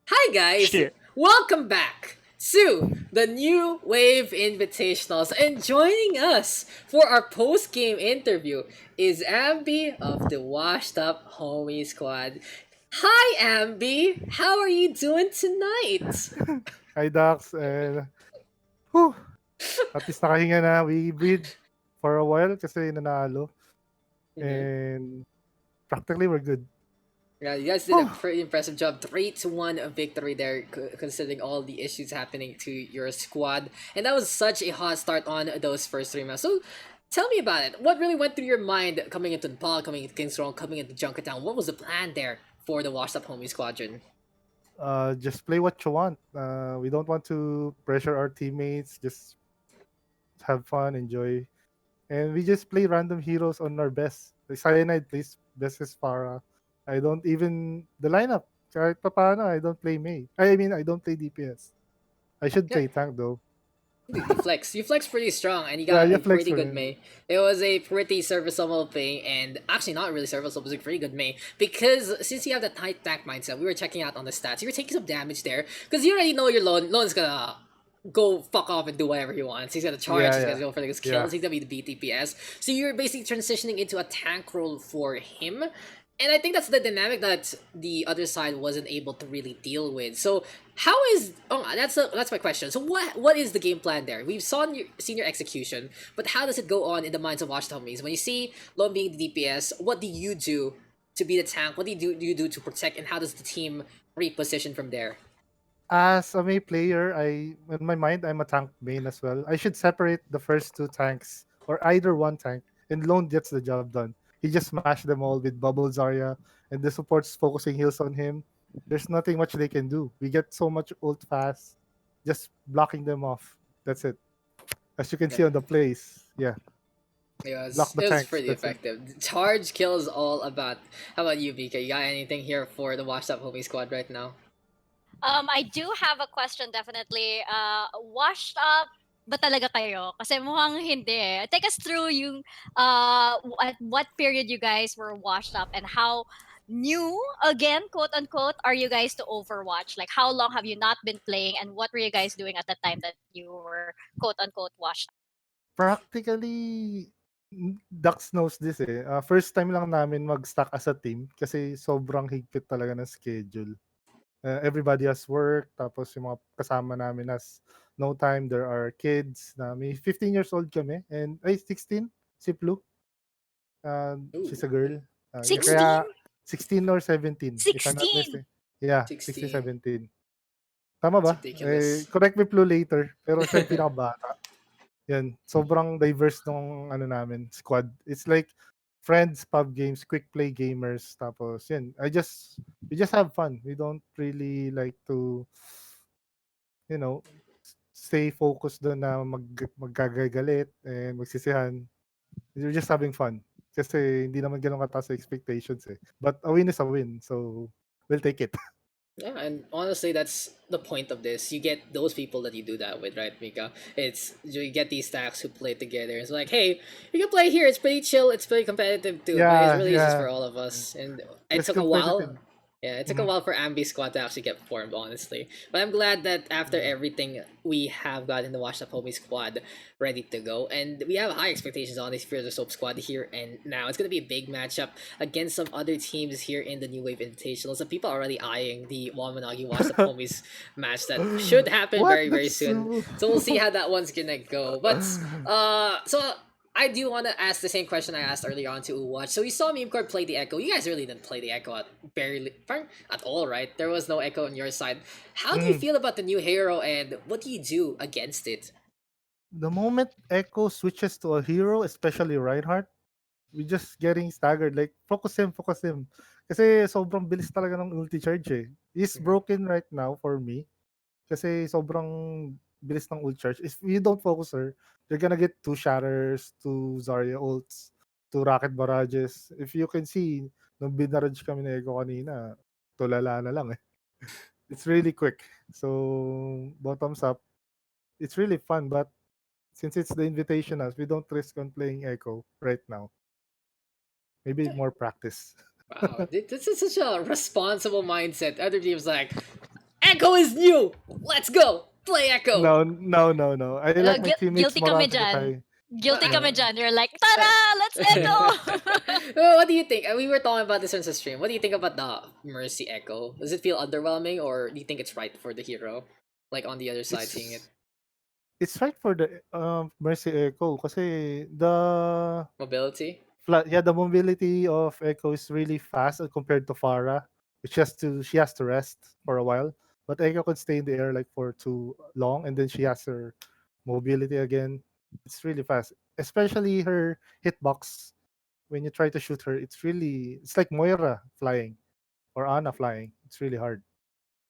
[SPEAKER 1] Hi guys!
[SPEAKER 5] Shit.
[SPEAKER 1] Welcome back to the New Wave Invitationals. And joining us for our post-game interview is Ambi of the Washed Up Homie Squad. Hi Ambi! How are you doing tonight?
[SPEAKER 4] Hi, Daks. And, whew, at least nakahinga na. We breathed for a while kasi nanalo. And practically we're good.
[SPEAKER 1] Yeah, you guys did a pretty impressive job. 3-1 victory there, considering all the issues happening to your squad. And that was such a hot start on those first 3 months. So, tell me about it. What really went through your mind coming into Nepal, coming into Kingston, coming into Junkertown? What was the plan there for the Washed Up Homie Squadron?
[SPEAKER 4] Just play what you want. We don't want to pressure our teammates. Just have fun, enjoy. And we just play random heroes on our best. The Cyanide plays best is Farah. I don't even the lineup. Kahit paano, I don't play May. I mean, I don't play DPS. I should play tank though.
[SPEAKER 1] Dude, you flex. You flex pretty strong, and you
[SPEAKER 4] Yeah,
[SPEAKER 1] got
[SPEAKER 4] you
[SPEAKER 1] a
[SPEAKER 4] flex
[SPEAKER 1] pretty
[SPEAKER 4] for
[SPEAKER 1] good
[SPEAKER 4] me.
[SPEAKER 1] May. It was a pretty serviceable thing, and actually not really serviceable, it was a pretty good May. Because since you have that tight tank mindset, we were checking out on the stats. You were taking some damage there, because you already know your Lone's gonna go fuck off and do whatever he wants. He's gonna charge,
[SPEAKER 4] Yeah,
[SPEAKER 1] he's
[SPEAKER 4] yeah.
[SPEAKER 1] gonna go for his kills, he's gonna be the BTPS. So you're basically transitioning into a tank role for him. And I think that's the dynamic that the other side wasn't able to really deal with. So how is that's my question. So what is the game plan there? We've seen your execution, but how does it go on in the minds of Watch Homies? When you see Lone being the DPS, what do you do to be the tank? What do you do to protect, and how does the team reposition from there?
[SPEAKER 4] As a May player, in my mind, I'm a tank main as well. I should separate the first 2 tanks or either one tank, and Lone gets the job done. He just smashed them all with Bubble Zarya, and the supports focusing heals on him. There's nothing much they can do. We get so much ult fast, just blocking them off. That's it. As you can see on the plays, yeah, block the
[SPEAKER 1] It was
[SPEAKER 4] tanks.
[SPEAKER 1] pretty
[SPEAKER 4] That's it.
[SPEAKER 1] effective. Charge kill is all about. How about you, Mika? You got anything here for the Washed Up Homie Squad right now?
[SPEAKER 3] I do have a question definitely. Washed up ba talaga kayo? Kasi mukhang hindi eh. Take us through yung at what period you guys were washed up and how new again, quote unquote, are you guys to Overwatch? Like how long have you not been playing and what were you guys doing at the time that you were quote unquote washed up?
[SPEAKER 4] Practically, Dux knows this eh. First time lang namin mag-stack as a team kasi sobrang higpit talaga ng schedule. Everybody has work, tapos yung mga kasama namin has no time. There are kids na may 15 years old kami and 16 si Plu. She's a girl.
[SPEAKER 3] 16?
[SPEAKER 4] Kaya 16 or 17 if I'm not
[SPEAKER 3] 16?
[SPEAKER 4] mistaken. Yeah,
[SPEAKER 1] 16.
[SPEAKER 4] 16, 17. Tama ba?
[SPEAKER 1] It's ridiculous.
[SPEAKER 4] Correct me Plu later. Pero siya yung pinakabata. Yan, sobrang diverse nung ano namin, squad. It's like friends, pub games, quick play gamers. Tapos yan, we just have fun. We don't really like to, you know, stay focused doon na maggagalit and magsisihan. We're just having fun. Kasi hindi naman ganun kataas sa expectations eh. But a win is a win. So, we'll take it.
[SPEAKER 1] Yeah, and honestly, that's the point of this. You get those people that you do that with, right, Mika? You get these stacks who play together. It's like, hey, you can play here. It's pretty chill. It's pretty competitive too. But it's really just for all of us. And it
[SPEAKER 4] It's
[SPEAKER 1] took a while.
[SPEAKER 4] competitive.
[SPEAKER 1] Yeah, it took a while for Ambi Squad to actually get formed, honestly. But I'm glad that after everything, we have gotten the Washed Up Homie Squad ready to go. And we have high expectations on this Fear the Soap squad here and now. It's going to be a big matchup against some other teams here in the New Wave Invitational. So people are already eyeing the Wamanagi Washed Up Homies match that should happen
[SPEAKER 4] What?
[SPEAKER 1] very, very
[SPEAKER 4] That's
[SPEAKER 1] soon.
[SPEAKER 4] so-
[SPEAKER 1] So we'll see how that one's going to go. But, so I do want to ask the same question I asked earlier on to Uwatch. So we saw Memecord play the Echo. You guys really didn't play the Echo at all, right? There was no Echo on your side. How do you
[SPEAKER 4] Mhm.
[SPEAKER 1] feel about the new hero, and what do you do against it?
[SPEAKER 4] The moment Echo switches to a hero, especially Reinhardt, we just getting staggered. Like, focus him. Kasi sobrang bilis talaga ng ulti charge eh. He's
[SPEAKER 1] Mhm.
[SPEAKER 4] broken right now for me. Kasi sobrang bilis ng ult charge. If you don't focus her, you're gonna get two shatters, two Zarya ults, two rocket barrages. If you can see, nung binarage kami na Echo kanina, tulala na lang eh. It's really quick. So, bottoms up. It's really fun, but since it's the invitationals, we don't risk on playing Echo right now. Maybe more practice.
[SPEAKER 1] Wow, this is such a responsible mindset. Other teams like, Echo is new. Let's go play Echo.
[SPEAKER 4] No. I like my teammates
[SPEAKER 3] Guilty kami dyan.
[SPEAKER 4] Morantagatay.
[SPEAKER 3] Guilty
[SPEAKER 1] Uh,
[SPEAKER 3] kami
[SPEAKER 4] Yeah.
[SPEAKER 3] dyan. You're like, tara, let's echo!
[SPEAKER 1] What do you think? We were talking about this on the stream. What do you think about the Mercy Echo? Does it feel underwhelming, or do you think it's right for the hero? Like on the other side, seeing it
[SPEAKER 4] It's it's right for the Mercy Echo kasi the
[SPEAKER 1] mobility.
[SPEAKER 4] the mobility of Echo is really fast compared to Farah, which she has to rest for a while. But Echo can stay in the air like for too long, and then she has her mobility again. It's really fast, especially her hitbox. When you try to shoot her, it's like Moira flying or Ana flying. It's really hard.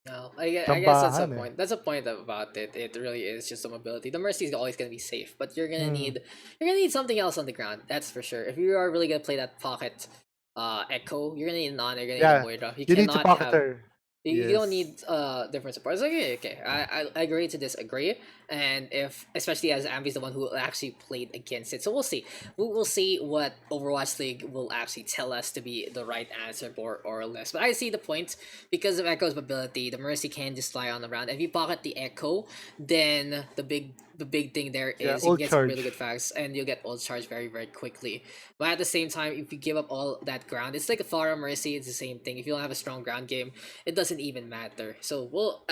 [SPEAKER 1] No, I guess that's a
[SPEAKER 4] Tsambahan eh.
[SPEAKER 1] point. That's a point about it. It really is just a mobility. The Mercy is always gonna be safe, but
[SPEAKER 4] Mm.
[SPEAKER 1] you're gonna need something else on the ground. That's for sure. If you are really gonna play that pocket, Echo, you're gonna need an Ana. You're gonna need a
[SPEAKER 4] Yeah,
[SPEAKER 1] Moira. You
[SPEAKER 4] you need to
[SPEAKER 1] cannot
[SPEAKER 4] pocket
[SPEAKER 1] have
[SPEAKER 4] her.
[SPEAKER 1] you don't
[SPEAKER 4] Yes.
[SPEAKER 1] need different supports. Okay, okay. I agree to disagree. And if especially as Ambi's the one who actually played against it. So we'll see. We'll see what Overwatch League will actually tell us to be the right answer or less. But I see the point because of Echo's ability, the Mercy can just fly on the ground. If you pocket the Echo, then the big thing there
[SPEAKER 4] Yeah,
[SPEAKER 1] is you can
[SPEAKER 4] old
[SPEAKER 1] get some really good
[SPEAKER 4] charge.
[SPEAKER 1] facts and you'll get ult charge very, very quickly. But at the same time, if you give up all that ground, it's like a Pharah Mercy, it's the same thing. If you don't have a strong ground game, it doesn't even matter. So well,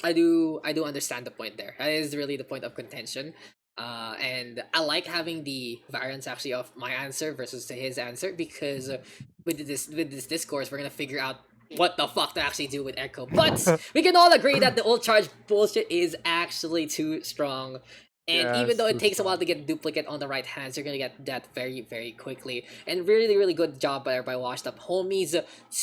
[SPEAKER 1] I do understand the point there. That is really the point of contention. And I like having the variance actually of my answer versus to his answer because with this discourse we're gonna figure out what the fuck to actually do with Echo. But we can all agree that the old charge bullshit is actually too strong. And
[SPEAKER 4] Yeah,
[SPEAKER 1] even
[SPEAKER 4] it's
[SPEAKER 1] though it
[SPEAKER 4] too
[SPEAKER 1] takes a while
[SPEAKER 4] strong.
[SPEAKER 1] to get duplicate on the right hands, you're gonna get that very, very quickly. And really, really good job by washed up homies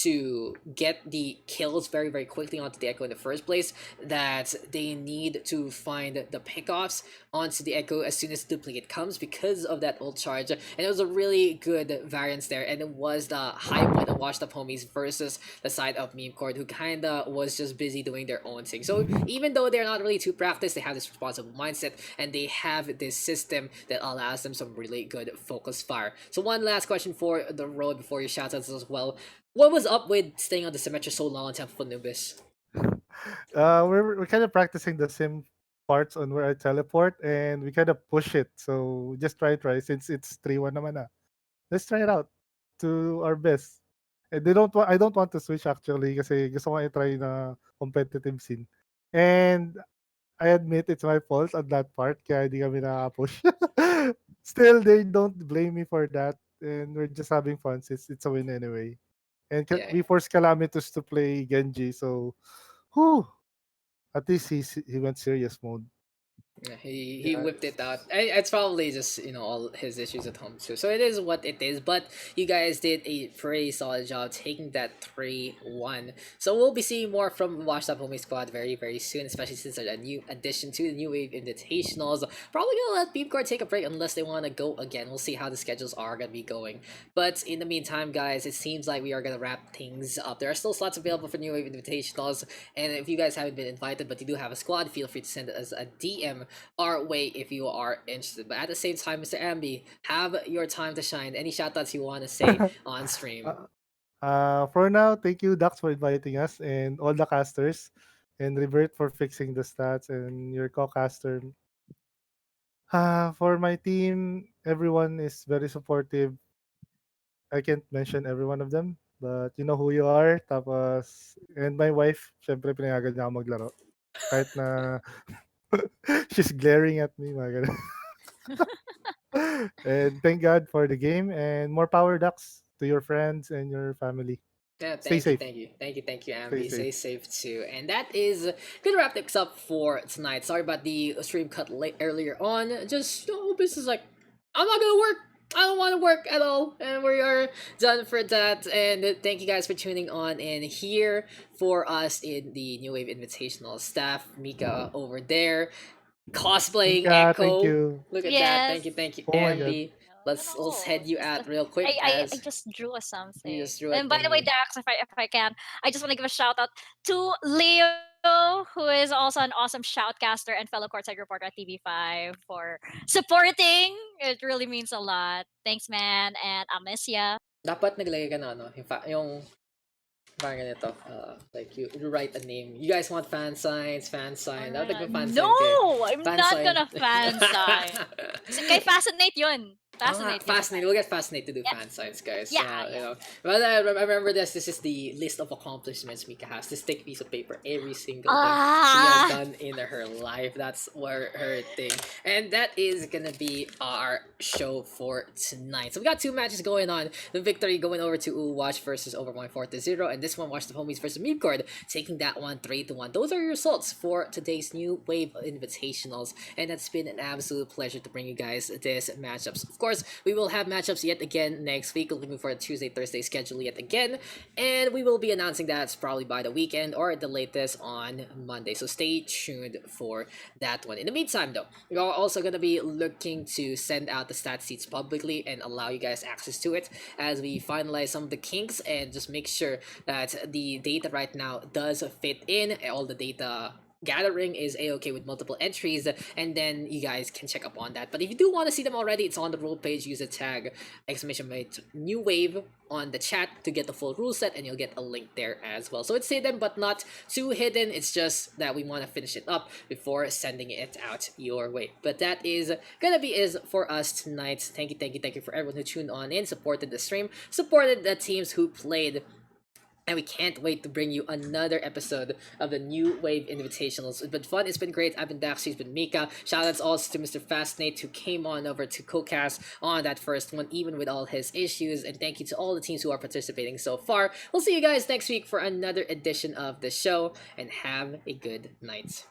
[SPEAKER 1] to get the kills very, very quickly onto the Echo in the first place. That they need to find the pickoffs onto the Echo as soon as duplicate comes because of that old charge. And it was a really good variance there. And it was the high point of washed up homies versus the side of Memecord, who kinda was just busy doing their own thing. So even though they're not really too practiced, they have this responsible mindset and they have this system that allows them some really good focus fire. So one last question for the road before your shoutouts as well. What was up with staying on the Symmetra so long on Temple of Anubis?
[SPEAKER 4] We're kind of practicing the same parts on where I teleport, and we kind of push it. So just try since it's 3-1 naman na. Let's try it out to our best. And I don't want to switch actually kasi gusto ko i-try na competitive scene. And I admit it's my fault on that part kaya hindi kami nakaka-push. Still, they don't blame me for that. And we're just having fun since it's a win anyway. And
[SPEAKER 1] Yeah,
[SPEAKER 4] we forced Calamitus to play Genji, so whew, at least he went serious mode.
[SPEAKER 1] yeah, he
[SPEAKER 4] Yeah.
[SPEAKER 1] whipped it out. It's probably just all his issues at home too. So it is what it is. But you guys did a pretty solid job taking that 3-1. So we'll be seeing more from Washed Up Homie Squad very, very soon, especially since they're a new addition to the New Wave Invitationals. Probably gonna let Beepcore take a break unless they want to go again. We'll see how the schedules are gonna be going. But in the meantime, guys, it seems like we are gonna wrap things up. There are still slots available for New Wave Invitationals, and if you guys haven't been invited but you do have a squad, feel free to send us a DM our way if you are interested. But at the same time, Mr. Ambi, have your time to shine. Any shoutouts you want to say on stream?
[SPEAKER 4] Uh, for now, thank you, Dax, for inviting us and all the casters, and Revert for fixing the stats, and your co-caster. For my team, everyone is very supportive. I can't mention every one of them, but you know who you are. Tapos, and my wife, syempre pinayagan niya ako maglaro. Kahit na she's glaring at me, mga ganun. And thank God for the game and more power ducks to your friends and your family.
[SPEAKER 1] Yeah,
[SPEAKER 4] Stay
[SPEAKER 1] thank you,
[SPEAKER 4] safe.
[SPEAKER 1] thank you, thank you, thank you,
[SPEAKER 4] Stay
[SPEAKER 1] Ambi.
[SPEAKER 4] safe.
[SPEAKER 1] Stay safe too. And that is gonna wrap things up for tonight. Sorry about the stream cut late earlier on. Just this is like I'm not gonna work. I don't want to work at all, and we are done for that. And thank you guys for tuning on in here for us in the New Wave Invitational staff. Mika over there, cosplaying
[SPEAKER 4] Mika, thank
[SPEAKER 1] Echo.
[SPEAKER 4] you.
[SPEAKER 1] Look at that.
[SPEAKER 3] Yes.
[SPEAKER 1] Thank you,
[SPEAKER 4] Oh my God.
[SPEAKER 1] Ambi. Let's
[SPEAKER 3] No,
[SPEAKER 1] head you
[SPEAKER 3] just
[SPEAKER 1] out real quick
[SPEAKER 3] I
[SPEAKER 1] as
[SPEAKER 3] just drew a
[SPEAKER 1] you
[SPEAKER 3] something.
[SPEAKER 1] just drew a
[SPEAKER 3] And by the way,
[SPEAKER 1] thingy.
[SPEAKER 3] Dax, if I can, I just want to give a shout out to Leo, who is also an awesome shoutcaster and fellow courtside reporter at TV5 for supporting. It really means a lot. Thanks, man, and I miss ya.
[SPEAKER 1] Dapat naglagay ka na ano, yung parang ganito, you write a name. You guys want fan sign. Dapat
[SPEAKER 3] Alright.
[SPEAKER 1] nagpa-fan sign kayo.
[SPEAKER 3] No, I'm
[SPEAKER 1] Fan
[SPEAKER 3] not
[SPEAKER 1] sign.
[SPEAKER 3] gonna fan sign. Kay Fascinate yun.
[SPEAKER 1] Oo nga,
[SPEAKER 3] Fascinate yun.
[SPEAKER 1] Fascinate. We'll get Fascinate to do
[SPEAKER 3] Yeah.
[SPEAKER 1] fan signs, guys.
[SPEAKER 3] Yeah,
[SPEAKER 1] You
[SPEAKER 3] yeah.
[SPEAKER 1] know. But I remember this. This is the list of accomplishments Mika has. This thick piece of paper. Every single thing she has
[SPEAKER 3] Ah.
[SPEAKER 1] done in her life. That's where her thing. And that is gonna be our show for tonight. So we got two matches going on. The victory going over to Watch versus Overpoint 4-0. And this one, Watch the Homies versus Memecord, taking that one 3-1. Those are your results for today's New Wave Invitationals. And it's been an absolute pleasure to bring you guys this matchups. Of course, we will have matchups yet again next week. Looking for a Tuesday, Thursday schedule yet again. And we will be announcing that probably by the weekend or at the latest on Monday. So stay tuned for that one. In the meantime, though, we are also going to be looking to send out the stat sheets publicly and allow you guys access to it as we finalize some of the kinks and just make sure that the data right now does fit in. All the data gathering is a-okay with multiple entries, and then you guys can check up on that. But if you do want to see them already, it's on the rule page. Use the tag !new wave on the chat to get the full rule set, and you'll get a link there as well. So it's hidden but not too hidden. It's just that we want to finish it up before sending it out your way. But that is gonna be is for us tonight. Thank you for everyone who tuned on in, supported the stream, supported the teams who played, and we can't wait to bring you another episode of the New Wave Invitationals. It's been fun. It's been great. I've been Daks. She's been Mika. Shoutouts also to Mr. Fascinate who came on over to co-cast on that first one, even with all his issues. And thank you to all the teams who are participating so far. We'll see you guys next week for another edition of the show. And have a good night.